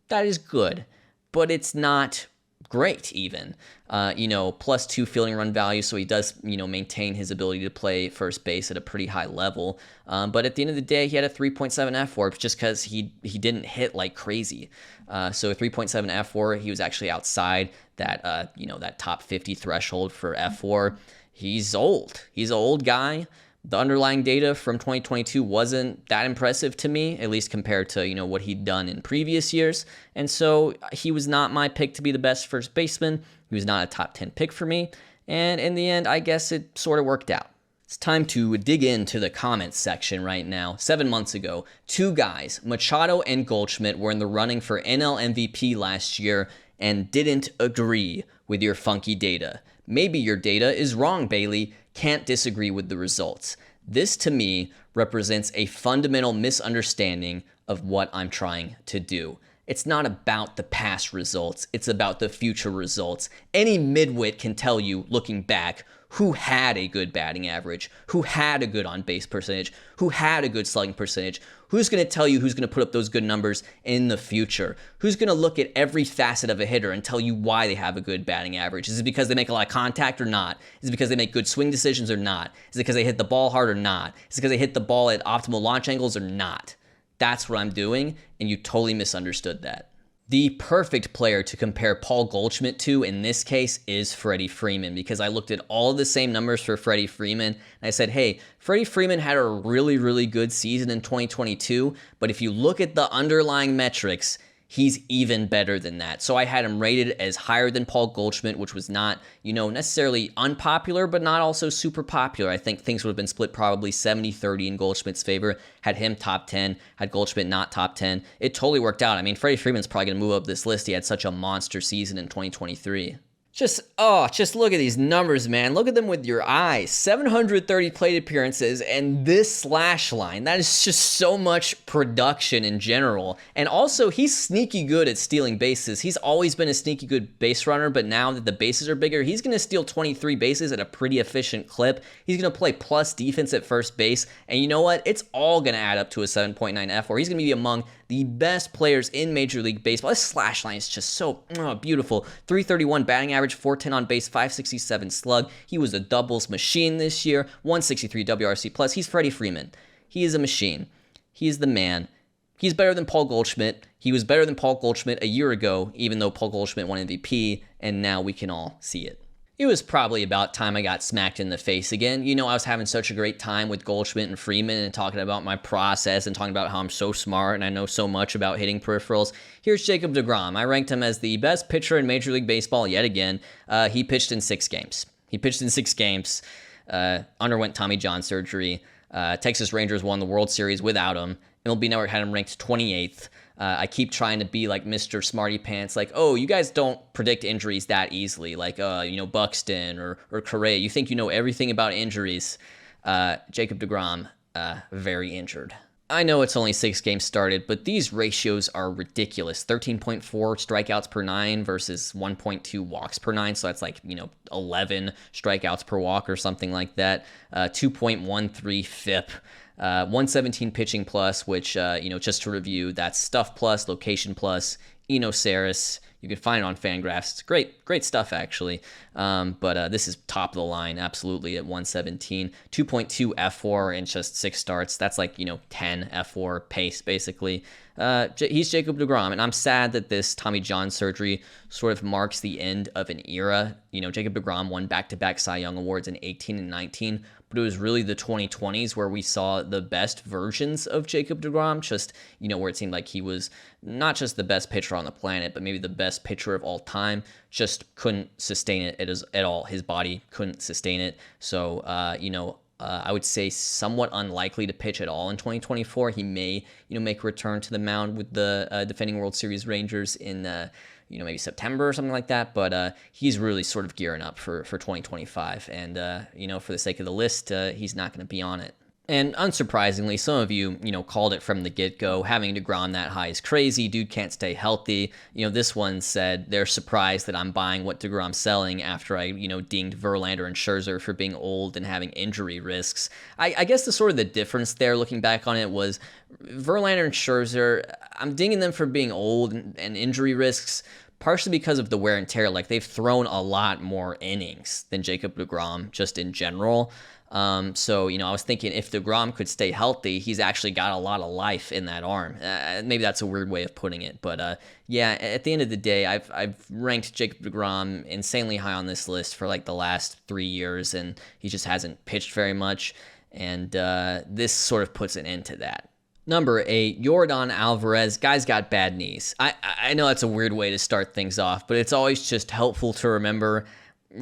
That is good, but it's not great even. +2 fielding run value, so he does, maintain his ability to play first base at a pretty high level. But at the end of the day, he had a 3.7 F4 just because he didn't hit like crazy. So a 3.7 F4, he was actually outside that, that top 50 threshold for F4. He's old. He's an old guy. The underlying data from 2022 wasn't that impressive to me, at least compared to, what he'd done in previous years. And so he was not my pick to be the best first baseman. He was not a top 10 pick for me. And in the end, I guess it sort of worked out. It's time to dig into the comments section right now. 7 months ago, two guys, Machado and Goldschmidt, were in the running for NL MVP last year and didn't agree with your funky data. Maybe your data is wrong, Bailey. Can't disagree with the results. This, to me, represents a fundamental misunderstanding of what I'm trying to do. It's not about the past results. It's about the future results. Any midwit can tell you, looking back, who had a good batting average, who had a good on-base percentage, who had a good slugging percentage, who's going to tell you who's going to put up those good numbers in the future, who's going to look at every facet of a hitter and tell you why they have a good batting average. Is it because they make a lot of contact or not? Is it because they make good swing decisions or not? Is it because they hit the ball hard or not? Is it because they hit the ball at optimal launch angles or not? That's what I'm doing, and you totally misunderstood that. The perfect player to compare Paul Goldschmidt to in this case is Freddie Freeman, because I looked at all the same numbers for Freddie Freeman, and I said, hey, Freddie Freeman had a really, really good season in 2022, but if you look at the underlying metrics, he's even better than that. So I had him rated as higher than Paul Goldschmidt, which was not, necessarily unpopular, but not also super popular. I think things would have been split probably 70-30 in Goldschmidt's favor. Had him top 10, had Goldschmidt not top 10. It totally worked out. I mean, Freddie Freeman's probably going to move up this list. He had such a monster season in 2023. Just look at these numbers, man. Look at them with your eyes. 730 plate appearances and this slash line. That is just so much production in general. And also, he's sneaky good at stealing bases. He's always been a sneaky good base runner, but now that the bases are bigger, he's going to steal 23 bases at a pretty efficient clip. He's going to play plus defense at first base. And you know what? It's all going to add up to a 7.9 F4. He's going to be among the best players in Major League Baseball. This slash line is just so beautiful. 331 batting average, 410 on base, 567 slug. He was a doubles machine this year, 163 WRC plus. He's Freddie Freeman. He is a machine. He is the man. He's better than Paul Goldschmidt. He was better than Paul Goldschmidt a year ago, even though Paul Goldschmidt won MVP, and now we can all see it. It was probably about time I got smacked in the face again. I was having such a great time with Goldschmidt and Freeman and talking about my process and talking about how I'm so smart and I know so much about hitting peripherals. Here's Jacob deGrom. I ranked him as the best pitcher in Major League Baseball yet again. He pitched in 6 games. Underwent Tommy John surgery. Texas Rangers won the World Series without him. MLB Network had him ranked 28th. I keep trying to be like Mr. Smarty Pants, like, oh, you guys don't predict injuries that easily, like, Buxton or Correa. You think you know everything about injuries. Jacob deGrom, very injured. I know it's only 6 games started, but these ratios are ridiculous. 13.4 strikeouts per 9 versus 1.2 walks per 9. So that's like, 11 strikeouts per walk or something like that. 2.13 FIP. 117 pitching plus, which, just to review, that's stuff plus, location plus, Eno Saris. You can find it on Fangraphs. It's great stuff, actually. But this is top of the line, absolutely, at 117. 2.2 F4 in just 6 starts. That's like, 10 F4 pace, basically. He's Jacob deGrom, and I'm sad that this Tommy John surgery sort of marks the end of an era. Jacob deGrom won back-to-back Cy Young Awards in 18 and 19, but it was really the 2020s where we saw the best versions of Jacob deGrom, just, where it seemed like he was not just the best pitcher on the planet, but maybe the best pitcher of all time, just couldn't sustain it at all. His body couldn't sustain it. So, I would say somewhat unlikely to pitch at all in 2024. He may, make a return to the mound with the defending World Series Rangers in, maybe September or something like that. But he's really sort of gearing up for 2025. And, for the sake of the list, he's not going to be on it. And unsurprisingly, some of you, called it from the get-go. Having deGrom that high is crazy. Dude can't stay healthy. This one said they're surprised that I'm buying what deGrom's selling after I, dinged Verlander and Scherzer for being old and having injury risks. I guess the difference there, looking back on it, was Verlander and Scherzer, I'm dinging them for being old and injury risks, partially because of the wear and tear. Like, they've thrown a lot more innings than Jacob deGrom, just in general. So, I was thinking if deGrom could stay healthy, he's actually got a lot of life in that arm. Maybe that's a weird way of putting it. But, at the end of the day, I've ranked Jacob deGrom insanely high on this list for like the last 3 years, and he just hasn't pitched very much. And this sort of puts an end to that. Number 8, Yordan Alvarez. Guy's got bad knees. I know that's a weird way to start things off, but it's always just helpful to remember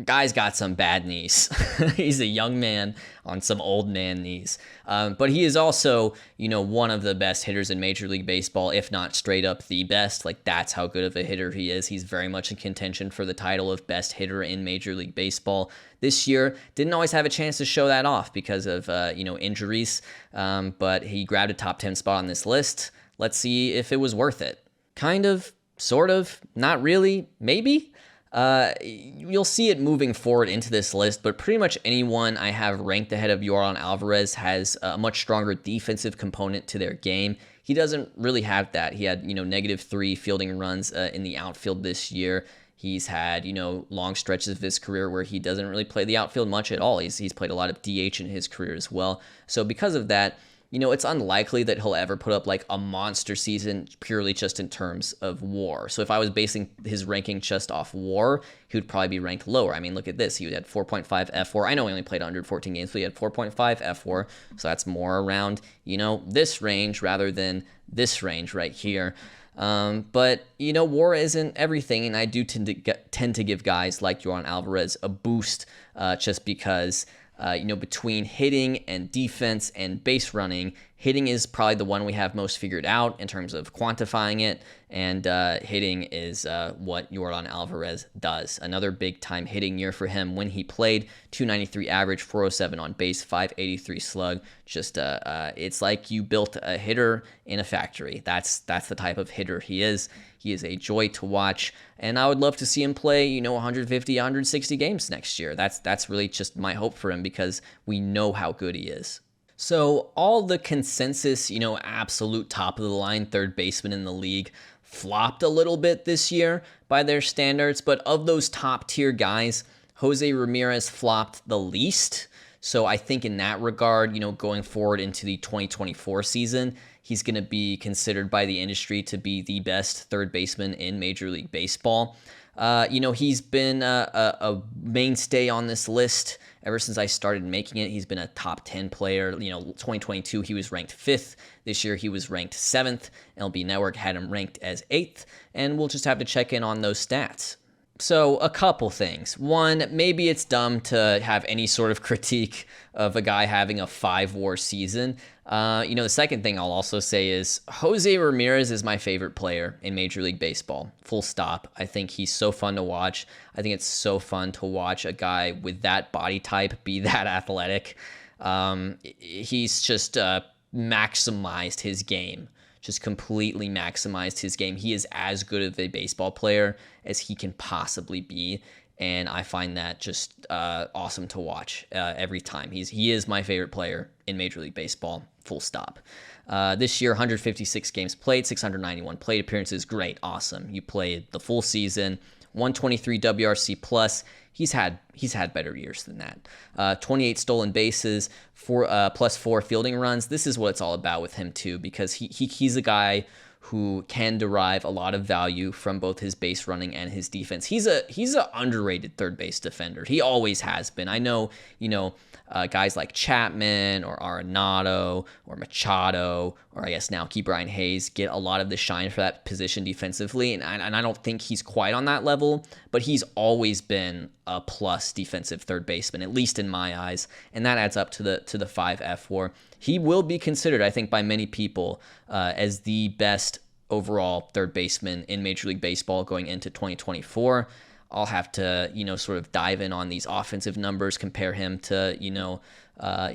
guy's got some bad knees. He's a young man on some old man knees. But he is also, one of the best hitters in Major League Baseball, if not straight up the best. Like, that's how good of a hitter he is. He's very much in contention for the title of best hitter in Major League Baseball. This year, didn't always have a chance to show that off because of, injuries. But he grabbed a top 10 spot on this list. Let's see if it was worth it. Kind of, sort of, not really, maybe. You'll see it moving forward into this list, but pretty much anyone I have ranked ahead of Yordan Alvarez has a much stronger defensive component to their game. He doesn't really have that. He had, -3 fielding runs in the outfield this year. He's had, long stretches of his career where he doesn't really play the outfield much at all. He's played a lot of DH in his career as well. So because of that, it's unlikely that he'll ever put up like a monster season purely just in terms of WAR. So if I was basing his ranking just off WAR, he would probably be ranked lower. I mean, look at this. He had 4.5 F4. I know he only played 114 games, but he had 4.5 F4. So that's more around, this range rather than this range right here. But WAR isn't everything, and I do tend to give guys like Yordan Alvarez a boost just because between hitting and defense and base running, hitting is probably the one we have most figured out in terms of quantifying it, and hitting is what Yordan Alvarez does. Another big-time hitting year for him when he played, 293 average, 407 on base, 583 slug. Just it's like you built a hitter in a factory. That's the type of hitter he is. He is a joy to watch, and I would love to see him play, 150, 160 games next year. That's really just my hope for him because we know how good he is. So all the consensus, absolute top of the line third baseman in the league flopped a little bit this year by their standards, but of those top tier guys, Jose Ramirez flopped the least. So I think in that regard, going forward into the 2024 season, he's going to be considered by the industry to be the best third baseman in Major League Baseball. He's been a mainstay on this list ever since I started making it. He's been a top 10 player. 2022, he was ranked 5th. This year, he was ranked 7th. MLB Network had him ranked as 8th, and we'll just have to check in on those stats. So a couple things. One, maybe it's dumb to have any sort of critique of a guy having a 5 WAR season. The second thing I'll also say is Jose Ramirez is my favorite player in Major League Baseball. Full stop. I think he's so fun to watch. I think it's so fun to watch a guy with that body type be that athletic. He's just maximized his game. Just completely maximized his game. He is as good of a baseball player as he can possibly be, and I find that just awesome to watch every time. He is my favorite player in Major League Baseball, full stop. This year, 156 games played, 691 plate appearances. Great, awesome. You played the full season, 123 WRC plus. He's had better years than that. 28 stolen bases, plus 4 fielding runs. This is what it's all about with him too, because he's a guy who can derive a lot of value from both his base running and his defense. He's a underrated third base defender. He always has been. I know, guys like Chapman or Arenado or Machado, or I guess now Ke'Bryan Hayes get a lot of the shine for that position defensively, and I don't think he's quite on that level, but he's always been a plus defensive third baseman, at least in my eyes, and that adds up to the 5 F4. He will be considered, I think, by many people as the best overall third baseman in Major League Baseball going into 2024. I'll have to, sort of dive in on these offensive numbers, compare him to,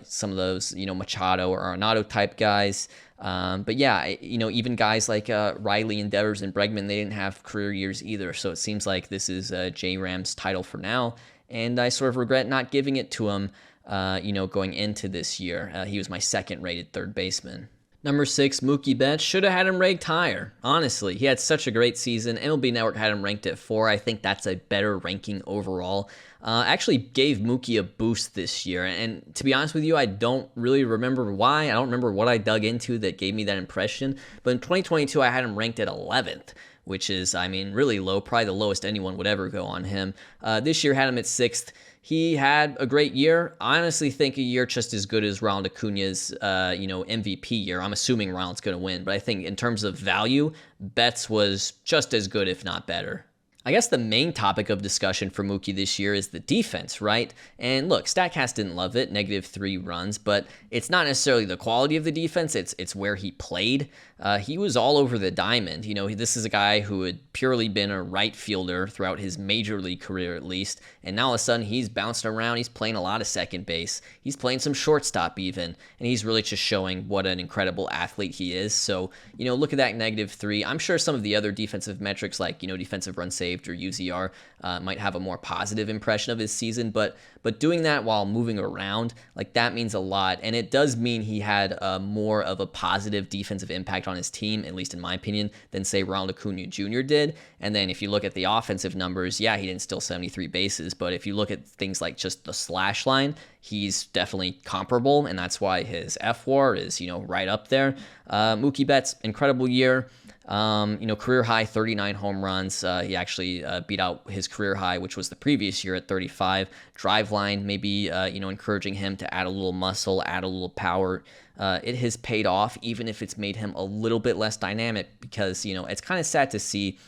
some of those, Machado or Arenado type guys. But yeah, even guys like Riley and Devers and Bregman, they didn't have career years either. So it seems like this is J-Ram's title for now. And I sort of regret not giving it to him, going into this year. He was my second rated third baseman. Number 6, Mookie Betts. Should have had him ranked higher. Honestly, he had such a great season. MLB Network had him ranked at 4. I think that's a better ranking overall. Actually gave Mookie a boost this year. And to be honest with you, I don't really remember why. I don't remember what I dug into that gave me that impression. But in 2022, I had him ranked at 11th, which is, really low. Probably the lowest anyone would ever go on him. This year had him at 6th. He had a great year. I honestly think a year just as good as Ronald Acuña's, MVP year. I'm assuming Ronald's going to win, but I think in terms of value, Betts was just as good, if not better. I guess the main topic of discussion for Mookie this year is the defense, right? And look, StatCast didn't love it, -3 runs, but it's not necessarily the quality of the defense, it's where he played. He was all over the diamond. This is a guy who had purely been a right fielder throughout his major league career at least, and now all of a sudden he's bouncing around, he's playing a lot of second base, he's playing some shortstop even, and he's really just showing what an incredible athlete he is. So, look at that -3. I'm sure some of the other defensive metrics like, defensive run saved or UZR might have a more positive impression of his season, but doing that while moving around, like that means a lot, and it does mean he had more of a positive defensive impact on his team, at least in my opinion, than say Ronald Acuña Jr. did. And then if you look at the offensive numbers, yeah, he didn't steal 73 bases, but if you look at things like just the slash line, he's definitely comparable, and that's why his FWAR is, right up there. Mookie Betts, incredible year. Career high 39 home runs. He actually beat out his career high, which was the previous year at 35. Drive line, maybe, encouraging him to add a little muscle, add a little power. It has paid off, even if it's made him a little bit less dynamic, because, it's kind of sad to see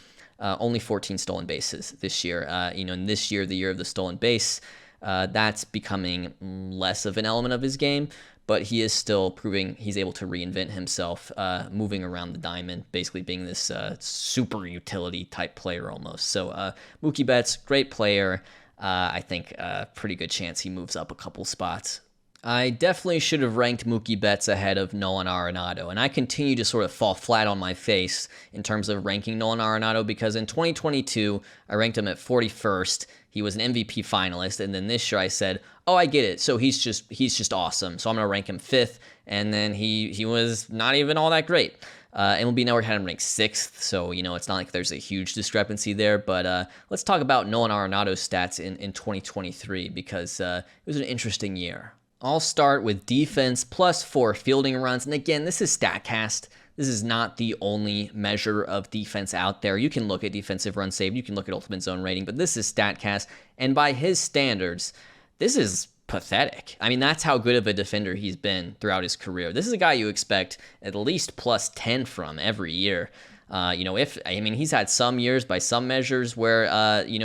only 14 stolen bases this year. And this year, the year of the stolen base, that's becoming less of an element of his game. But he is still proving he's able to reinvent himself, moving around the diamond, basically being this super utility type player almost. So Mookie Betts, great player. I think pretty good chance he moves up a couple spots. I definitely should have ranked Mookie Betts ahead of Nolan Arenado, and I continue to sort of fall flat on my face in terms of ranking Nolan Arenado, because in 2022, I ranked him at 41st. He was an MVP finalist, and then this year I said, oh, I get it. So he's just awesome. So I'm gonna rank him 5th, and then he was not even all that great. MLB Network had him ranked 6th, so it's not like there's a huge discrepancy there. But let's talk about Nolan Arenado's stats in 2023, because it was an interesting year. I'll start with defense, +4 fielding runs, and again, this is StatCast. This is not the only measure of defense out there. You can look at defensive run saved, you can look at ultimate zone rating, but this is StatCast, and by his standards, this is pathetic. I mean, that's how good of a defender he's been throughout his career. This is a guy you expect at least +10 from every year. He's had some years by some measures where,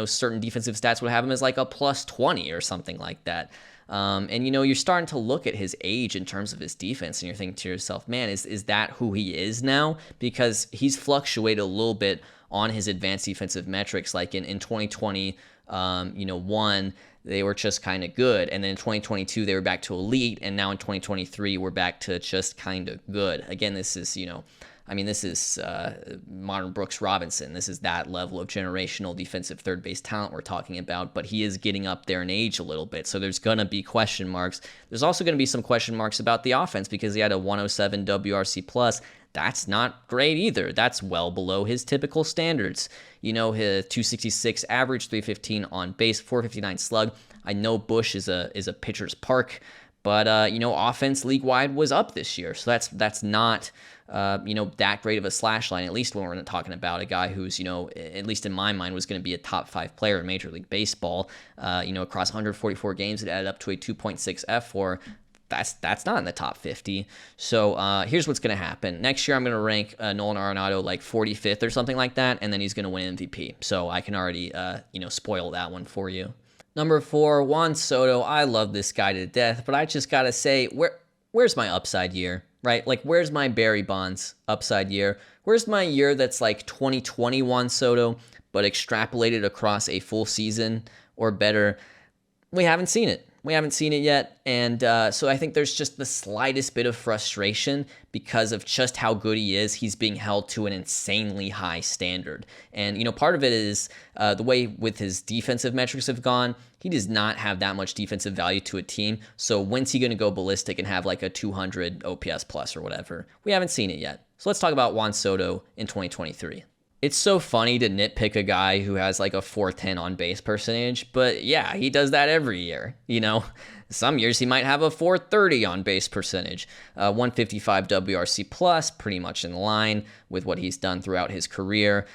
certain defensive stats would have him as like a +20 or something like that. You're starting to look at his age in terms of his defense, and you're thinking to yourself, man, is that who he is now? Because he's fluctuated a little bit on his advanced defensive metrics. Like in 2020, they were just kind of good, and then in 2022 they were back to elite, and now in 2023 we're back to just kind of good. Again, this is modern Brooks Robinson. This is that level of generational defensive third base talent we're talking about, but he is getting up there in age a little bit, so there's going to be question marks. There's also going to be some question marks about the offense, because he had a 107 WRC+. That's not great either. That's well below his typical standards. His 266 average, 315 on base, 459 slug. I know Busch is a pitcher's park, but offense league-wide was up this year, so that's not that great of a slash line, at least when we're not talking about a guy who's, at least in my mind, was going to be a top 5 player in Major League Baseball. Across 144 games, it added up to a 2.6 FWAR. That's not in the top 50. So here's what's going to happen. Next year, I'm going to rank Nolan Arenado like 45th or something like that, and then he's going to win MVP. So I can already, spoil that one for you. Number 4, Juan Soto. I love this guy to death, but I just got to say, where's my upside year, right? Like, where's my Barry Bonds upside year? Where's my year that's like 2020 Juan Soto, but extrapolated across a full season or better? We haven't seen it. We haven't seen it yet, and so I think there's just the slightest bit of frustration because of just how good he is. He's being held to an insanely high standard, and part of it is the way with his defensive metrics have gone. He does not have that much defensive value to a team, so when's he going to go ballistic and have like a 200 OPS plus or whatever? We haven't seen it yet. So let's talk about Juan Soto in 2023. It's so funny to nitpick a guy who has like a 410 on base percentage, but yeah, he does that every year. Some years he might have a 430 on base percentage, 155 WRC plus, pretty much in line with what he's done throughout his career.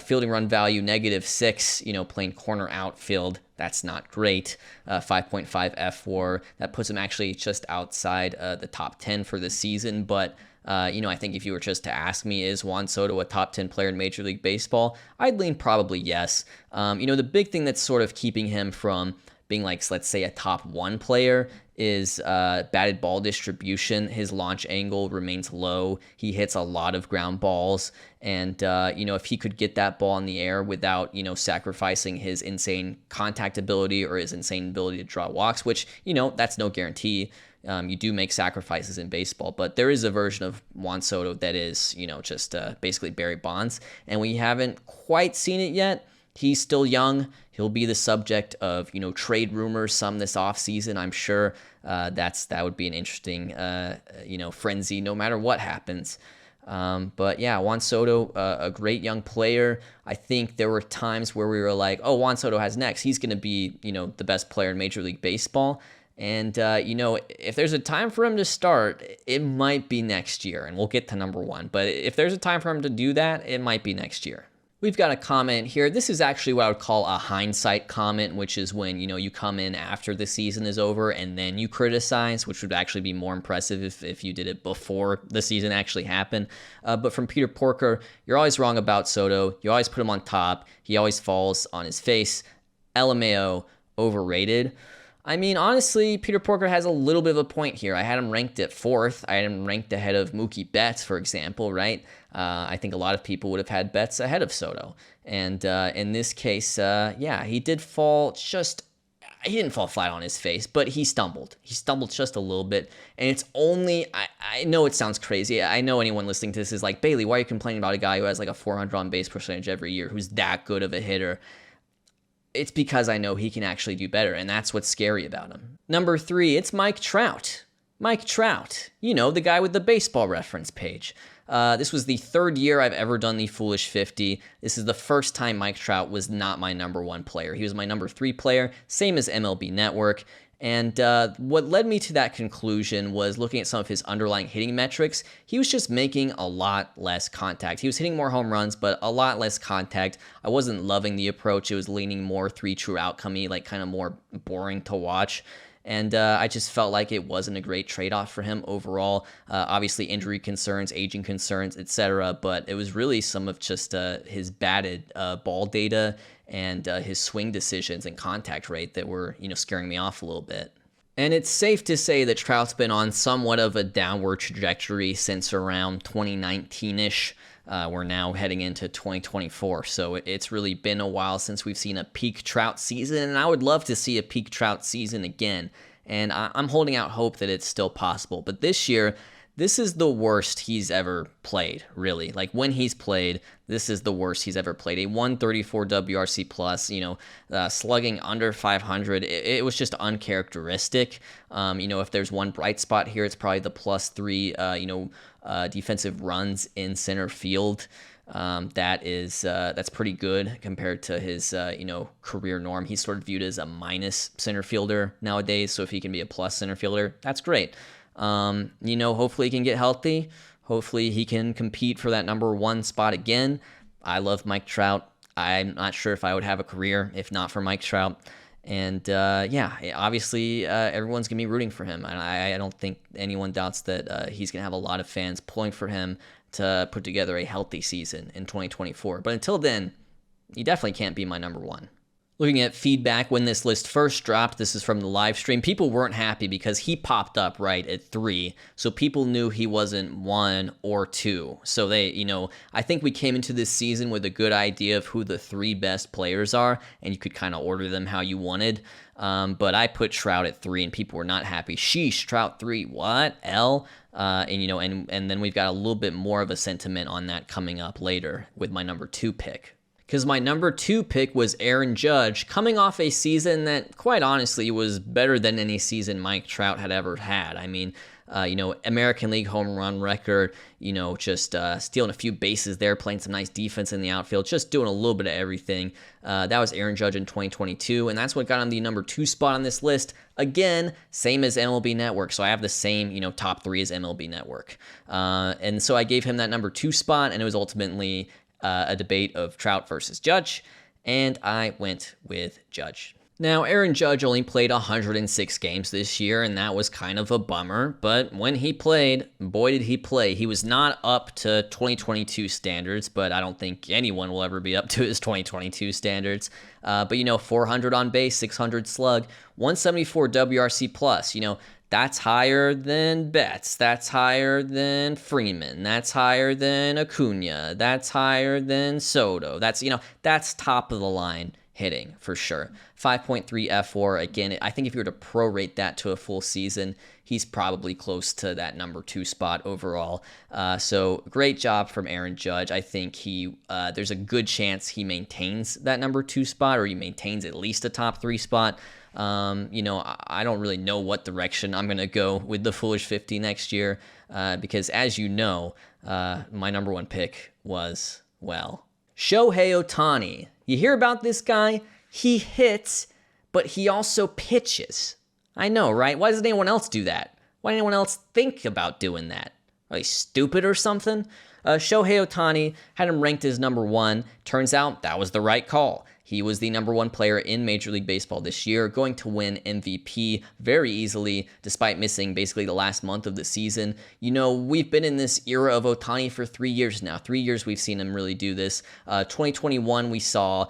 Fielding run value -6, playing corner outfield. That's not great. 5.5 FWAR. That puts him actually just outside the top 10 for the season, but I think if you were just to ask me, is Juan Soto a top 10 player in Major League Baseball? I'd lean probably yes. The big thing that's sort of keeping him from being like, let's say, a top 1 player is batted ball distribution. His launch angle remains low. He hits a lot of ground balls. And, if he could get that ball in the air without, sacrificing his insane contact ability or his insane ability to draw walks, which, that's no guarantee. You do make sacrifices in baseball, but there is a version of Juan Soto that is, just basically Barry Bonds. And we haven't quite seen it yet. He's still young. He'll be the subject of, trade rumors some this offseason. I'm sure that would be an interesting, frenzy no matter what happens. But yeah, Juan Soto, a great young player. I think there were times where we were like, oh, Juan Soto has next. He's going to be, the best player in Major League Baseball. And, if there's a time for him to start, it might be next year. And we'll get to number 1. But if there's a time for him to do that, it might be next year. We've got a comment here. This is actually what I would call a hindsight comment, which is when, you come in after the season is over and then you criticize, which would actually be more impressive if you did it before the season actually happened. But from Peter Porker, you're always wrong about Soto. You always put him on top. He always falls on his face. LMAO, overrated. I mean, honestly, Peter Porker has a little bit of a point here. I had him ranked at 4th. I had him ranked ahead of Mookie Betts, for example, right? I think a lot of people would have had Betts ahead of Soto. And in this case, he did fall he didn't fall flat on his face, but he stumbled. He stumbled just a little bit. And it's only, I know it sounds crazy. I know anyone listening to this is like, Bailey, why are you complaining about a guy who has like a 400 on base percentage every year, who's that good of a hitter? It's because I know he can actually do better, and that's what's scary about him. Number 3, it's Mike Trout. Mike Trout, the guy with the baseball reference page. This was the 3rd year I've ever done the Foolish 50. This is the first time Mike Trout was not my number 1 player. He was my number 3 player, same as MLB Network. And what led me to that conclusion was looking at some of his underlying hitting metrics. He was just making a lot less contact. He was hitting more home runs, but a lot less contact. I wasn't loving the approach. It was leaning more 3 true outcome-y, like kind of more boring to watch. And I just felt like it wasn't a great trade-off for him overall. Obviously, injury concerns, aging concerns, etc. But it was really some of just his batted ball data and his swing decisions and contact rate that were, scaring me off a little bit. And it's safe to say that Trout's been on somewhat of a downward trajectory since around 2019-ish. We're now heading into 2024, so it's really been a while since we've seen a peak Trout season, and I would love to see a peak Trout season again, and I'm holding out hope that it's still possible. But this year, this is the worst he's ever played, really. Like, when he's played, this is the worst he's ever played. A 134 WRC plus, slugging under 500. It was just uncharacteristic. If there's one bright spot here, it's probably the +3, defensive runs in center field. That's pretty good compared to his, career norm. He's sort of viewed as a minus center fielder nowadays. So if he can be a plus center fielder, that's great. Hopefully he can get healthy. Hopefully he can compete for that number 1 spot again. I love Mike Trout. I'm not sure if I would have a career if not for Mike Trout. And obviously everyone's going to be rooting for him. And I don't think anyone doubts that he's going to have a lot of fans pulling for him to put together a healthy season in 2024. But until then, he definitely can't be my number 1. Looking at feedback when this list first dropped, this is from the live stream, people weren't happy because he popped up right at 3, so people knew he wasn't 1 or 2. So they, I think we came into this season with a good idea of who the 3 best players are, and you could kind of order them how you wanted. But I put Trout at 3, and people were not happy. Sheesh, Trout 3, what? L? And then we've got a little bit more of a sentiment on that coming up later with my number 2 pick. Because my number 2 pick was Aaron Judge, coming off a season that, quite honestly, was better than any season Mike Trout had ever had. I mean, American League home run record, just stealing a few bases there, playing some nice defense in the outfield, just doing a little bit of everything. That was Aaron Judge in 2022, and that's what got him the number 2 spot on this list. Again, same as MLB Network, so I have the same, top 3 as MLB Network. And so I gave him that number 2 spot, and it was ultimately a debate of Trout versus Judge, and I went with Judge. Now, Aaron Judge only played 106 games this year, and that was kind of a bummer. But when he played, boy, did he play. He was not up to 2022 standards, but I don't think anyone will ever be up to his 2022 standards. But, 400 on base, 600 slug, 174 WRC plus, that's higher than Betts. That's higher than Freeman. That's higher than Acuña. That's higher than Soto. That's top of the line hitting for sure. 5.3 F4. Again, I think if you were to prorate that to a full season, he's probably close to that number 2 spot overall. So great job from Aaron Judge. I think there's a good chance he maintains that number 2 spot, or he maintains at least a top 3 spot. I don't really know what direction I'm going to go with the Foolish 50 next year, because as you know, my number 1 pick was, Shohei Ohtani. You hear about this guy? He hits, but he also pitches. I know, right? Why doesn't anyone else do that? Why didn't anyone else think about doing that? Are they stupid or something? Shohei Ohtani had him ranked as number 1. Turns out that was the right call. He was the number 1 player in Major League Baseball this year, going to win MVP very easily, despite missing basically the last month of the season. We've been in this era of Ohtani for 3 years now. 3 years we've seen him really do this. 2021, we saw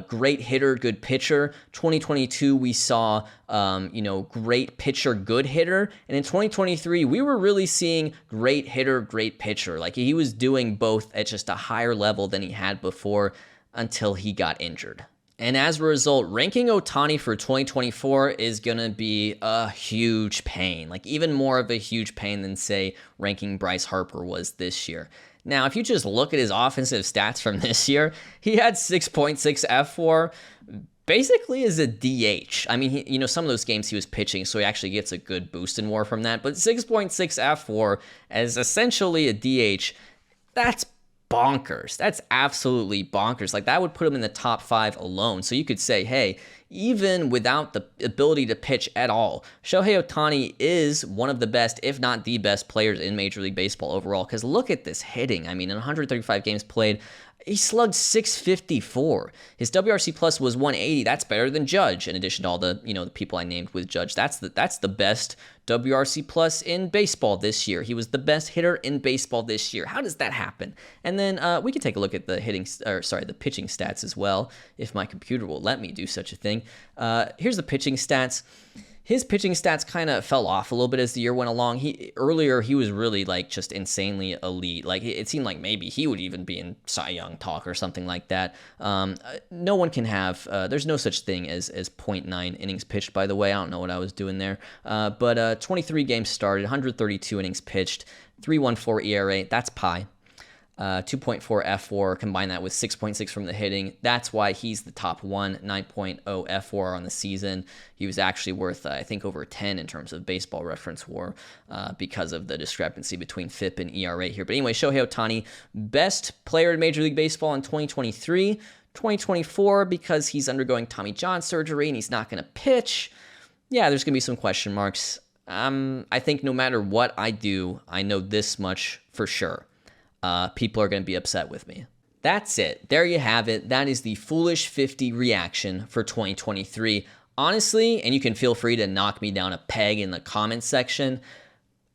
great hitter, good pitcher. 2022, we saw, great pitcher, good hitter. And in 2023, we were really seeing great hitter, great pitcher. Like, he was doing both at just a higher level than he had before, until he got injured. And as a result, ranking Ohtani for 2024 is going to be a huge pain, like even more of a huge pain than, say, ranking Bryce Harper was this year. Now, if you just look at his offensive stats from this year, he had 6.6 F4, basically as a DH. I mean, some of those games he was pitching, so he actually gets a good boost in WAR from that. But 6.6 F4 as essentially a DH, that's bonkers. That's absolutely bonkers. Like, that would put him in the top 5 alone. So you could say, hey, even without the ability to pitch at all, Shohei Ohtani is one of the best, if not the best players in Major League Baseball overall. Because look at this hitting. I mean, in 135 games played, he slugged 654. His WRC plus was 180. That's better than Judge. In addition to all the the people I named with Judge, that's the best WRC plus in baseball this year. He was the best hitter in baseball this year. How does that happen? And then we can take a look at the pitching stats as well, if my computer will let me do such a thing. Here's the pitching stats. His pitching stats kind of fell off a little bit as the year went along. Earlier he was really just insanely elite. Like, it seemed like maybe he would even be in Cy Young talk or something like that. No one can have. There's no such thing as 0.9 innings pitched. By the way, I don't know what I was doing there. But 23 games started, 132 innings pitched, 3.14 ERA. That's pi. 2.4 F4, combine that with 6.6 from the hitting. That's why he's the top 1, 9.0 F4 on the season. He was actually worth, I think, over 10 in terms of baseball reference WAR because of the discrepancy between FIP and ERA here. But anyway, Shohei Ohtani, best player in Major League Baseball in 2023. 2024, because he's undergoing Tommy John surgery and he's not going to pitch. Yeah, there's going to be some question marks. I think no matter what I do, I know this much for sure. People are going to be upset with me. That's it. There you have it. That is the Foolish 50 reaction for 2023. Honestly, and you can feel free to knock me down a peg in the comments section,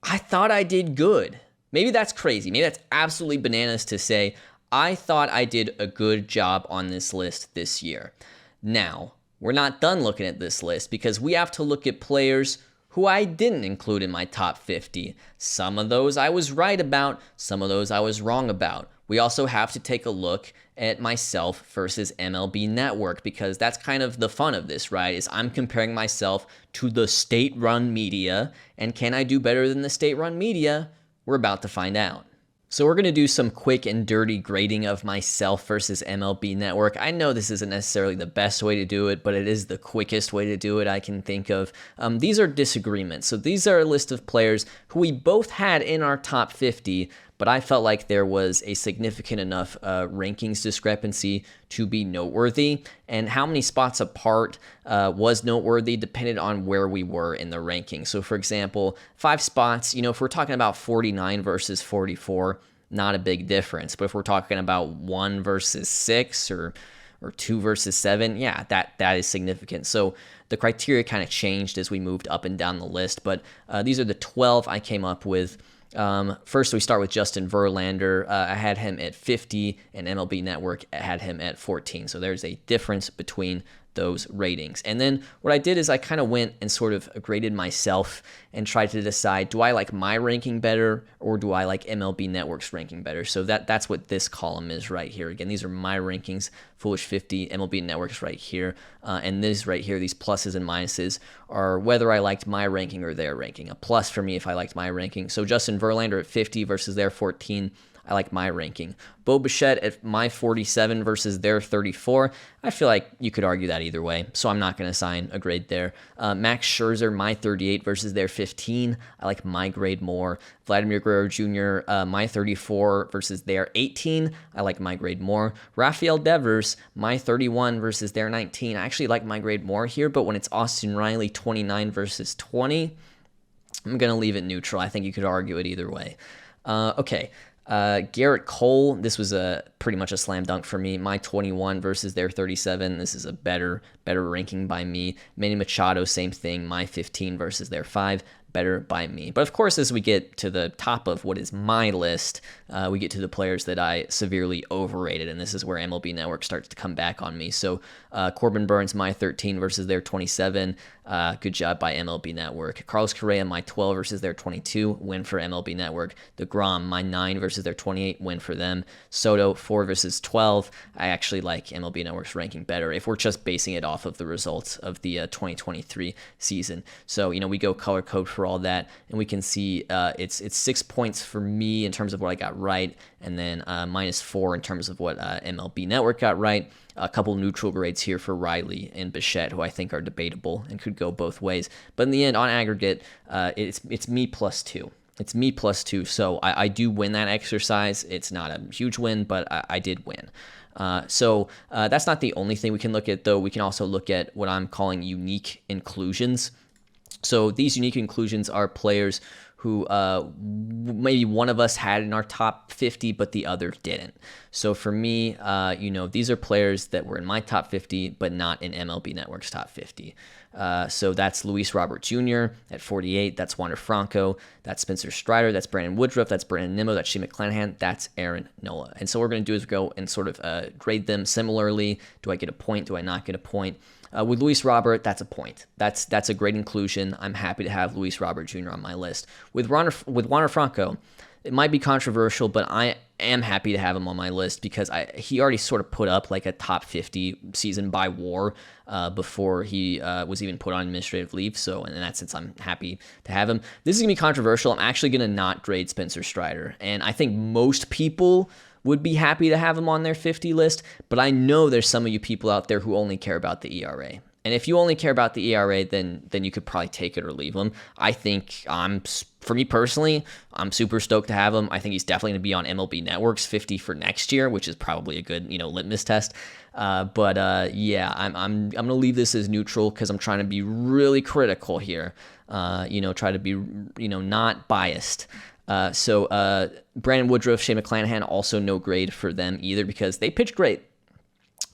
I thought I did good. Maybe that's crazy. Maybe that's absolutely bananas to say. I thought I did a good job on this list this year. Now, we're not done looking at this list because we have to look at players who I didn't include in my top 50. Some of those I was right about, some of those I was wrong about. We also have to take a look at myself versus MLB Network, because that's kind of the fun of this, right? Is I'm comparing myself to the state-run media, and can I do better than the state-run media? We're about to find out. So we're going to do some quick and dirty grading of myself versus MLB Network. I know this isn't necessarily the best way to do it, but it is the quickest way to do it I can think of. These are disagreements. So these are a list of players who we both had in our top 50, but I felt like there was a significant enough rankings discrepancy to be noteworthy, and how many spots apart was noteworthy depended on where we were in the ranking. So for example, 5 spots, if we're talking about 49 versus 44, not a big difference. But if we're talking about 1 versus 6 or or 2 versus 7, yeah, that is significant. So the criteria kind of changed as we moved up and down the list, but these are the 12 I came up with. First, we start with Justin Verlander. I had him at 50, and MLB Network had him at 14. So there's a difference between those ratings. And then what I did is I kind of went and sort of graded myself and tried to decide, do I like my ranking better or do I like MLB Network's ranking better? So that's what this column is right here. Again, these are my rankings, Foolish 50, MLB Network's right here. And this right here, these pluses and minuses are whether I liked my ranking or their ranking. A plus for me if I liked my ranking. So Justin Verlander at 50 versus their 14. I like my ranking. Bo Bichette at my 47 versus their 34. I feel like you could argue that either way, so I'm not going to assign a grade there. Max Scherzer, my 38 versus their 15. I like my grade more. Vladimir Guerrero Jr., my 34 versus their 18. I like my grade more. Rafael Devers, my 31 versus their 19. I actually like my grade more here, but when it's Austin Riley 29 versus 20, I'm going to leave it neutral. I think you could argue it either way. Okay. Gerrit Cole, this was pretty much a slam dunk for me. My 21 versus their 37. This is a better ranking by me. Manny Machado, same thing. My 15 versus their 5. Better by me. But of course, as we get to the top of what is my list, we get to the players that I severely overrated, and this is where MLB Network starts to come back on me. So Corbin Burnes, my 13 versus their 27. Good job by MLB Network. Carlos Correa, my 12 versus their 22. Win for MLB Network. DeGrom, my 9 versus their 28. Win for them. Soto, 4 versus 12. I actually like MLB Network's ranking better if we're just basing it off of the results of the 2023 season. So, we go color code for all that, and we can see it's 6 points for me in terms of what I got right, and then -4 in terms of what MLB Network got right. A couple neutral grades here for Riley and Bichette, who I think are debatable and could go both ways. But in the end, on aggregate, it's me plus 2. It's me plus 2, so I do win that exercise. It's not a huge win, but I did win. So that's not the only thing we can look at, though. We can also look at what I'm calling unique inclusions. So these unique inclusions are players who maybe one of us had in our top 50, but the other didn't. So for me, these are players that were in my top 50, but not in MLB Network's top 50. So that's Luis Robert Jr. at 48. That's Wander Franco. That's Spencer Strider. That's Brandon Woodruff. That's Brandon Nimmo. That's Shane McClanahan. That's Aaron Nola. And so what we're going to do is go and sort of grade them similarly. Do I get a point? Do I not get a point? With Luis Robert, that's a point. That's a great inclusion. I'm happy to have Luis Robert Jr. on my list. With Wander Franco, it might be controversial, but I am happy to have him on my list because he already sort of put up like a top 50 season by WAR before he was even put on administrative leave. So in that sense, I'm happy to have him. This is going to be controversial. I'm actually going to not grade Spencer Strider. And I think most people would be happy to have him on their 50 list, but I know there's some of you people out there who only care about the ERA. And if you only care about the ERA, then you could probably take it or leave him. I think for me personally, I'm super stoked to have him. I think he's definitely going to be on MLB Network's 50 for next year, which is probably a good, litmus test. But I'm going to leave this as neutral because I'm trying to be really critical here. Try to be, not biased. So Brandon Woodruff, Shane McClanahan, also no grade for them either because they pitched great,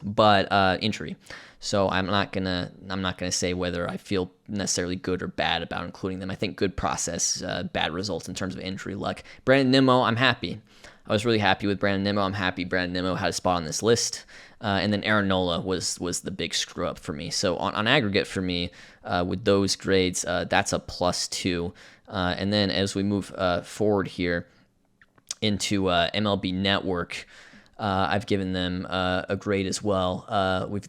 but injury. So I'm not gonna say whether I feel necessarily good or bad about including them. I think good process, bad results in terms of injury luck. Brandon Nimmo, I'm happy. I was really happy with Brandon Nimmo. I'm happy Brandon Nimmo had a spot on this list. And then Aaron Nola was the big screw up for me. So on aggregate for me, with those grades, that's a +2. And then as we move forward here into MLB Network, I've given them a grade as well.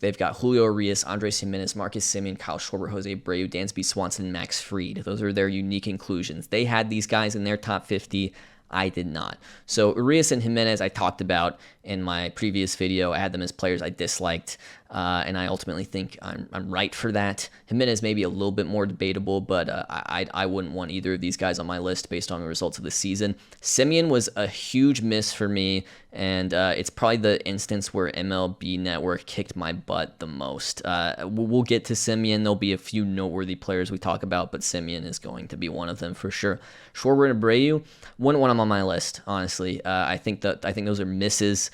They've got Julio Rodríguez, Andrés Giménez, Marcus Semien, Kyle Schwarber, Jose Abreu, Dansby Swanson, and Max Fried. Those are their unique inclusions. They had these guys in their top 50. I did not. So Urias and Giménez I talked about in my previous video. I had them as players I disliked. and I ultimately think I'm right for that. Jimenez may be a little bit more debatable, but I wouldn't want either of these guys on my list based on the results of the season. Semien was a huge miss for me, and it's probably the instance where MLB Network kicked my butt the most. We'll get to Semien. There'll be a few noteworthy players we talk about, but Semien is going to be one of them for sure. Schwarber and Abreu, wouldn't want him on my list, honestly. I think those are misses,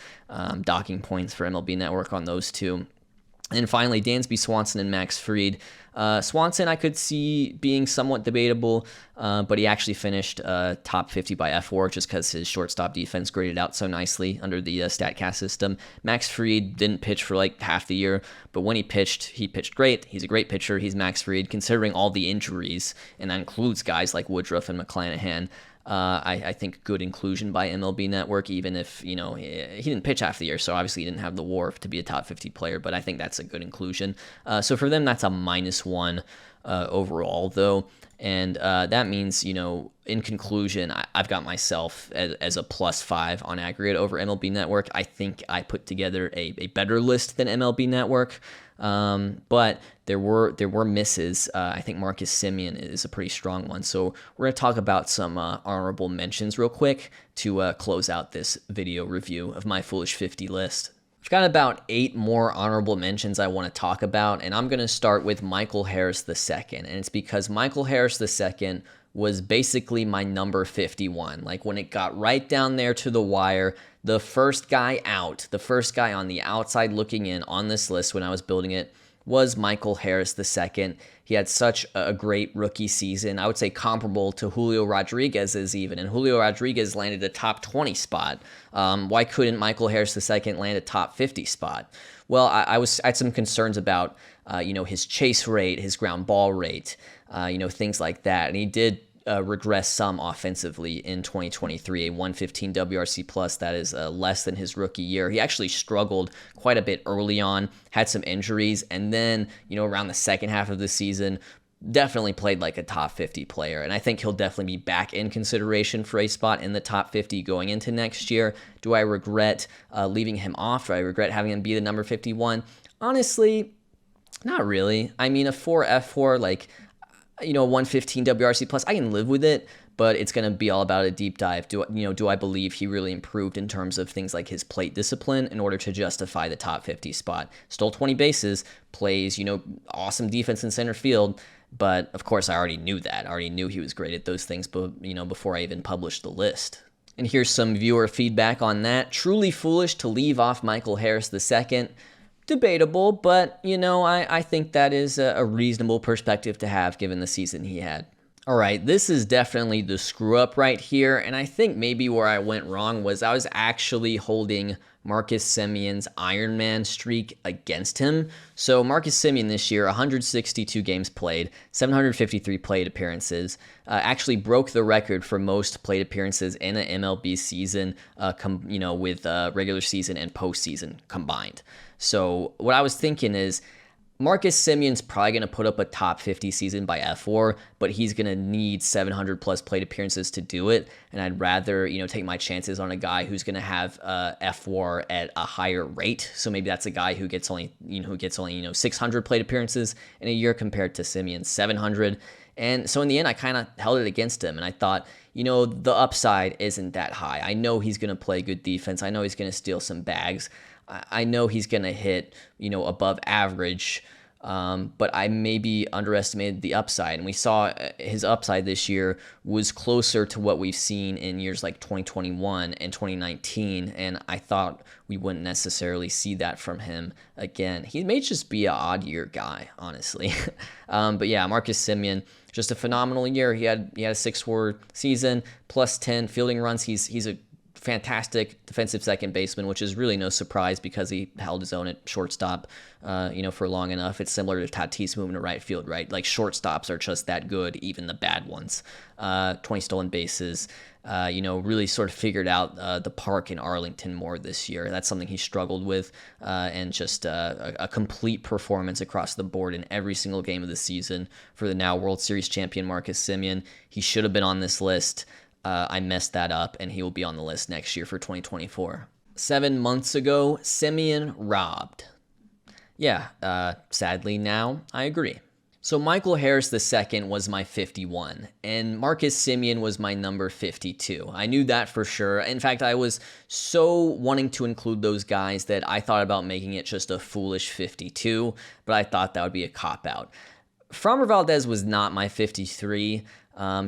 docking points for MLB Network on those two. And finally, Dansby Swanson and Max Fried. Swanson I could see being somewhat debatable, but he actually finished top 50 by F4 just because his shortstop defense graded out so nicely under the StatCast system. Max Fried didn't pitch for like half the year, but when he pitched great. He's a great pitcher. He's Max Fried, considering all the injuries, and that includes guys like Woodruff and McClanahan. I think good inclusion by MLB Network, even if, he didn't pitch half the year, so obviously he didn't have the WAR to be a top 50 player, but I think that's a good inclusion. So for them, that's a -1 overall, though. And that means, in conclusion, I've got myself as a +5 on aggregate over MLB Network. I think I put together a better list than MLB Network. But there were misses. I think Marcus Semien is a pretty strong one. So we're going to talk about some honorable mentions real quick to close out this video review of my Foolish 50 list. I've got about 8 more honorable mentions I want to talk about, and I'm going to start with Michael Harris II. And it's because Michael Harris II was basically my number 51. Like, when it got right down there to the wire, the first guy out, the first guy on the outside looking in on this list when I was building it was Michael Harris II. He had such a great rookie season. I would say comparable to Julio Rodríguez's even, and Julio Rodríguez landed a top 20 spot. Why couldn't Michael Harris II land a top 50 spot? Well, I had some concerns about, his chase rate, his ground ball rate, things like that, and he did regress some offensively in 2023, a 115 WRC plus. That is less than his rookie year. He actually struggled quite a bit early on, had some injuries, and then, around the second half of the season, definitely played like a top 50 player. And I think he'll definitely be back in consideration for a spot in the top 50 going into next year. Do I regret leaving him off? Do I regret having him be the number 51? Honestly, not really. I mean, a 4F4, 115 WRC plus, I can live with it, but it's going to be all about a deep dive. Do I believe he really improved in terms of things like his plate discipline in order to justify the top 50 spot? Stole 20 bases, plays, awesome defense in center field, but of course I already knew that. I already knew he was great at those things, but before I even published the list. And here's some viewer feedback on that. Truly foolish to leave off Michael Harris II. Debatable, but, I think that is a reasonable perspective to have given the season he had. All right, this is definitely the screw up right here, and I think maybe where I went wrong was I was actually holding Marcus Semien's Ironman streak against him. So Marcus Semien this year, 162 games played, 753 plate appearances, actually broke the record for most plate appearances in an MLB season, with regular season and postseason combined. So what I was thinking is, Marcus Semien's probably going to put up a top 50 season by F4, but he's going to need 700 plus plate appearances to do it. And I'd rather, take my chances on a guy who's going to have F4 at a higher rate. So maybe that's a guy who gets only 600 plate appearances in a year compared to Semien's 700. And so in the end, I kind of held it against him. And I thought, the upside isn't that high. I know he's going to play good defense. I know he's going to steal some bags. I know he's going to hit, above average, but I maybe underestimated the upside. And we saw his upside this year was closer to what we've seen in years like 2021 and 2019. And I thought we wouldn't necessarily see that from him again. He may just be an odd year guy, honestly. But yeah, Marcus Semien, just a phenomenal year. He had a 6-4 season, plus 10 fielding runs. He's a fantastic defensive second baseman, which is really no surprise because he held his own at shortstop, for long enough. It's similar to Tatis moving to right field, right? Like, shortstops are just that good, even the bad ones. 20 stolen bases, really sort of figured out the park in Arlington more this year. That's something he struggled with, and just a complete performance across the board in every single game of the season for the now World Series champion Marcus Semien. He should have been on this list. I messed that up, and he will be on the list next year for 2024. 7 months ago, Semien robbed. Sadly now, I agree. So Michael Harris II was my 51, and Marcus Semien was my number 52. I knew that for sure. In fact, I was so wanting to include those guys that I thought about making it just a foolish 52, but I thought that would be a cop-out. Framber Valdez was not my 53.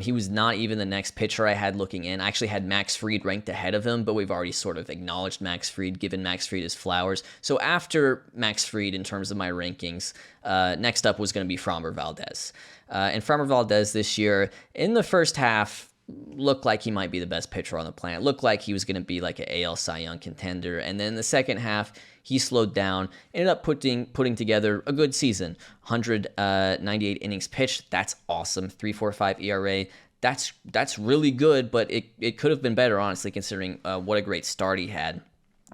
He was not even the next pitcher I had looking in. I actually had Max Fried ranked ahead of him, but we've already sort of acknowledged Max Fried, given Max Fried his flowers. So after Max Fried, in terms of my rankings, next up was going to be Framber Valdez. And Framber Valdez this year, in the first half, looked like he might be the best pitcher on the planet. Looked like he was going to be like an AL Cy Young contender. And then in the second half, he slowed down, ended up putting together a good season. 198 innings pitched. That's awesome. 3.45 ERA. That's really good, but it could have been better, honestly, considering what a great start he had.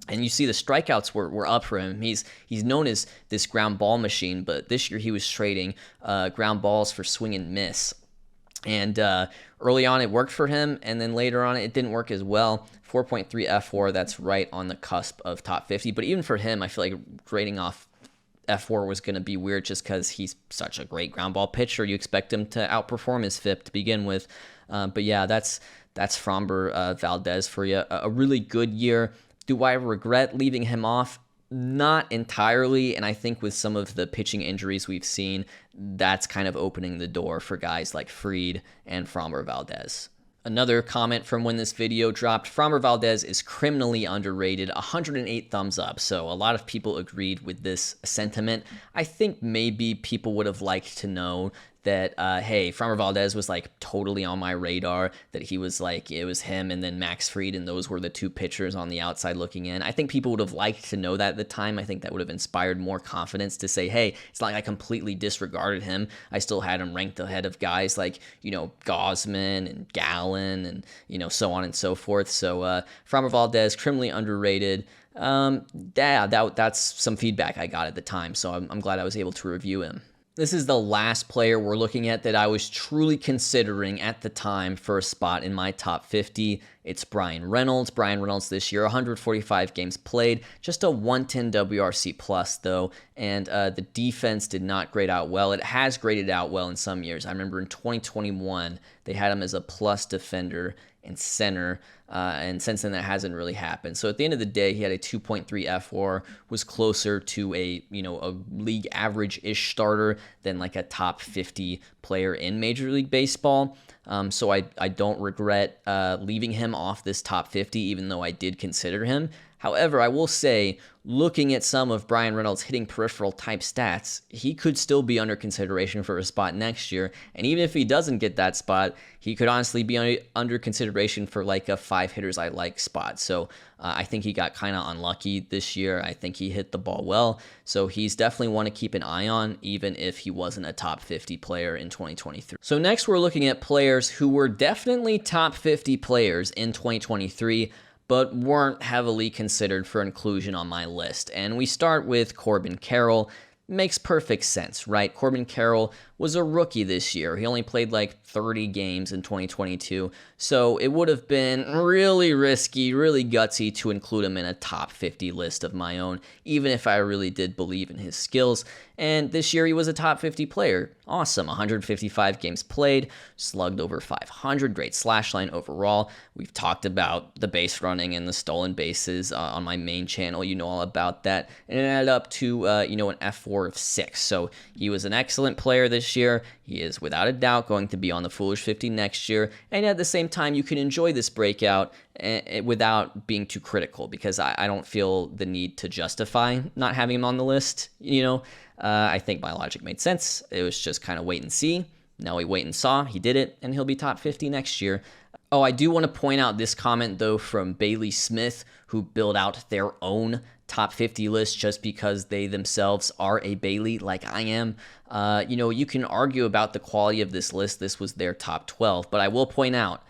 And you see the strikeouts were up for him. He's known as this ground ball machine, but this year he was trading ground balls for swing and miss. And early on, it worked for him, and then later on, it didn't work as well. 4.3 F4, that's right on the cusp of top 50. But even for him, I feel like grading off F4 was going to be weird just because he's such a great ground ball pitcher. You expect him to outperform his FIP to begin with. But yeah, that's Framber Valdez for you. A really good year. Do I regret leaving him off? Not entirely, and I think with some of the pitching injuries we've seen, that's kind of opening the door for guys like Fried and Framber Valdez. Another comment from when this video dropped, Framber Valdez is criminally underrated, 108 thumbs up, so a lot of people agreed with this sentiment. I think maybe people would have liked to know that, hey, Framber Valdez was like totally on my radar, that he was like, it was him and then Max Fried, and those were the two pitchers on the outside looking in. I think people would have liked to know that at the time. I think that would have inspired more confidence to say, hey, it's not like I completely disregarded him. I still had him ranked ahead of guys like, Gausman and Gallen and, so on and so forth. So Framber Valdez, criminally underrated. That's some feedback I got at the time, so I'm glad I was able to review him. This is the last player we're looking at that I was truly considering at the time for a spot in my top 50. It's Bryan Reynolds. Bryan Reynolds this year, 145 games played, just a 110 WRC plus though, and the defense did not grade out well. It has graded out well in some years. I remember in 2021, they had him as a plus defender and center, and since then that hasn't really happened. So at the end of the day, he had a 2.3 F4, was closer to a league average-ish starter than like a top 50 player in Major League Baseball. So I don't regret leaving him off this top 50, even though I did consider him. However, I will say, looking at some of Bryan Reynolds' hitting peripheral type stats, he could still be under consideration for a spot next year. And even if he doesn't get that spot, he could honestly be under consideration for like a 5 hitters I like spot. So I think he got kind of unlucky this year. I think he hit the ball well. So he's definitely one to keep an eye on, even if he wasn't a top 50 player in 2023. So next we're looking at players who were definitely top 50 players in 2023, but weren't heavily considered for inclusion on my list. And we start with Corbin Carroll. Makes perfect sense, right? Corbin Carroll was a rookie this year. He only played like 30 games in 2022, so it would have been really risky, really gutsy to include him in a top 50 list of my own, even if I really did believe in his skills. And this year he was a top 50 player. Awesome, 155 games played, slugged over 500, great slash line overall. We've talked about the base running and the stolen bases on my main channel. You know all about that. And it added up to, an F4 of 6. So he was an excellent player this year. He is without a doubt going to be on the Foolish 50 next year. And at the same time, you can enjoy this breakout without being too critical, because I don't feel the need to justify not having him on the list. I think my logic made sense. It was just kind of wait and see. Now we wait and saw. He did it, and he'll be top 50 next year. Oh, I do want to point out this comment, though, from Bailey Smith, who built out their own top 50 list just because they themselves are a Bailey like I am. You can argue about the quality of this list. This was their top 12, but I will point out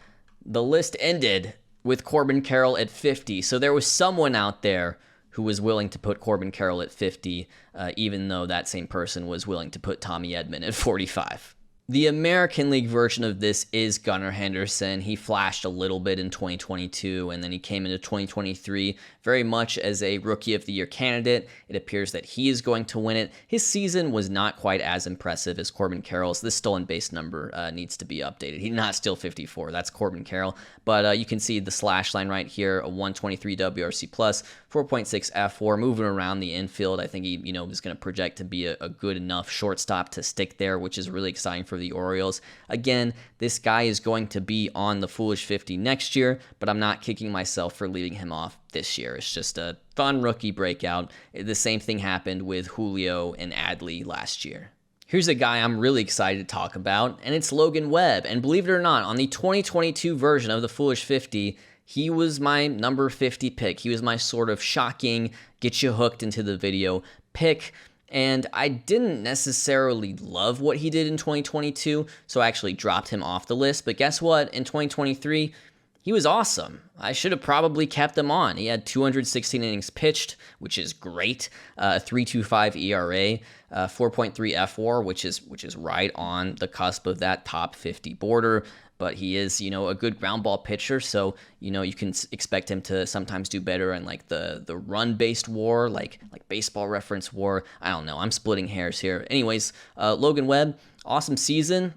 the list ended with Corbin Carroll at 50. So there was someone out there who was willing to put Corbin Carroll at 50, even though that same person was willing to put Tommy Edman at 45. The American League version of this is Gunnar Henderson. He flashed a little bit in 2022, and then he came into 2023 very much as a Rookie of the Year candidate. It appears that he is going to win it. His season was not quite as impressive as Corbin Carroll's. This stolen base number needs to be updated. He did not steal 54. That's Corbin Carroll. But you can see the slash line right here, a 123 WRC+, 4.6 F4, moving around the infield. I think he, is going to project to be a good enough shortstop to stick there, which is really exciting for the Orioles. Again, this guy is going to be on the Foolish 50 next year, but I'm not kicking myself for leaving him off this year. It's just a fun rookie breakout. The same thing happened with Julio and Adley last year. Here's a guy I'm really excited to talk about, and it's Logan Webb. And believe it or not, on the 2022 version of the Foolish 50, he was my number 50 pick. He was my sort of shocking, get you hooked into the video pick. And I didn't necessarily love what he did in 2022, so I actually dropped him off the list. But guess what? In 2023, he was awesome. I should have probably kept him on. He had 216 innings pitched, which is great. 3.25 ERA, 4.3 FWAR, which is right on the cusp of that top 50 border. But he is, a good ground ball pitcher, so you can expect him to sometimes do better in like the run-based WAR, like Baseball Reference WAR. I don't know. I'm splitting hairs here. Anyways, Logan Webb, awesome season.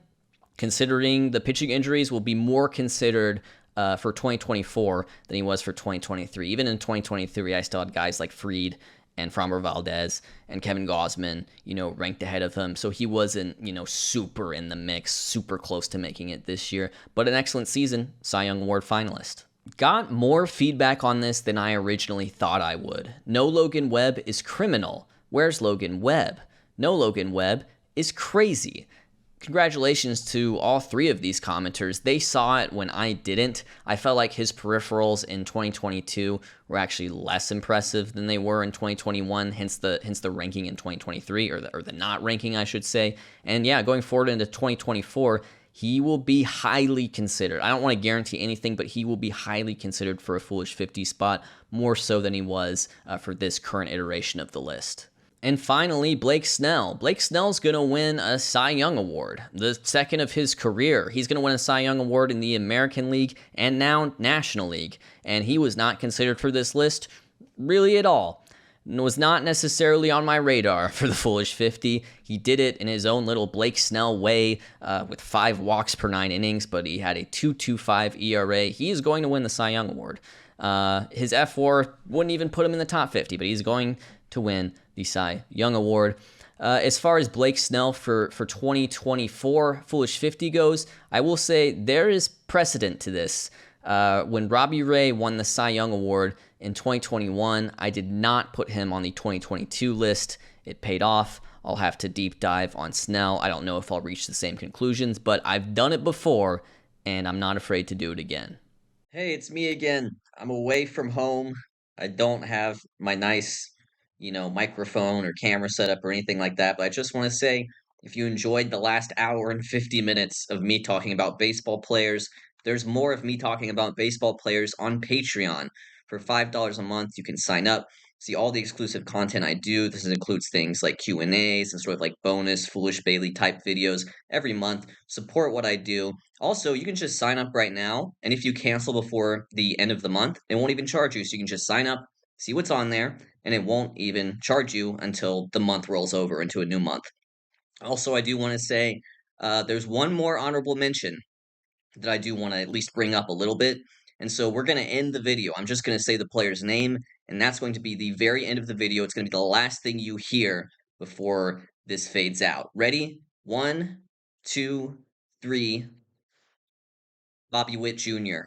Considering the pitching injuries, will be more considered for 2024 than he was for 2023. Even in 2023, I still had guys like Fried and Framber Valdez and Kevin Gausman, ranked ahead of him. So he wasn't, super in the mix, super close to making it this year. But an excellent season, Cy Young Award finalist. Got more feedback on this than I originally thought I would. No Logan Webb is criminal. Where's Logan Webb? No Logan Webb is crazy. Congratulations to all three of these commenters. They saw it when I didn't. I felt like his peripherals in 2022 were actually less impressive than they were in 2021, hence the ranking in 2023, or the not ranking, I should say. And yeah, going forward into 2024, he will be highly considered. I don't want to guarantee anything, but he will be highly considered for a Foolish 50 spot, more so than he was for this current iteration of the list. And finally, Blake Snell. Blake Snell's going to win a Cy Young Award, the second of his career. He's going to win a Cy Young Award in the American League and now National League. And he was not considered for this list really at all. It was not necessarily on my radar for the Foolish 50. He did it in his own little Blake Snell way with 5 walks per 9 innings, but he had a 2.25 ERA. He is going to win the Cy Young Award. His F4 wouldn't even put him in the top 50, but he's going to win the Cy Young Award. As far as Blake Snell for 2024 Foolish 50 goes, I will say there is precedent to this. When Robbie Ray won the Cy Young Award in 2021, I did not put him on the 2022 list. It paid off. I'll have to deep dive on Snell. I don't know if I'll reach the same conclusions, but I've done it before, and I'm not afraid to do it again. Hey, it's me again. I'm away from home. I don't have my nice microphone or camera setup or anything like that. But I just want to say, if you enjoyed the last hour and 50 minutes of me talking about baseball players, there's more of me talking about baseball players on Patreon. For $5 a month, you can sign up, see all the exclusive content I do. This includes things like Q&As and sort of like bonus Foolish Bailey type videos every month. Support what I do. Also, you can just sign up right now, and if you cancel before the end of the month, it won't even charge you. So you can just sign up, see what's on there, and it won't even charge you until the month rolls over into a new month. Also, I do want to say there's one more honorable mention that I do want to at least bring up a little bit. And so we're going to end the video. I'm just going to say the player's name, and that's going to be the very end of the video. It's going to be the last thing you hear before this fades out. Ready? 1, 2, 3. Bobby Witt Jr.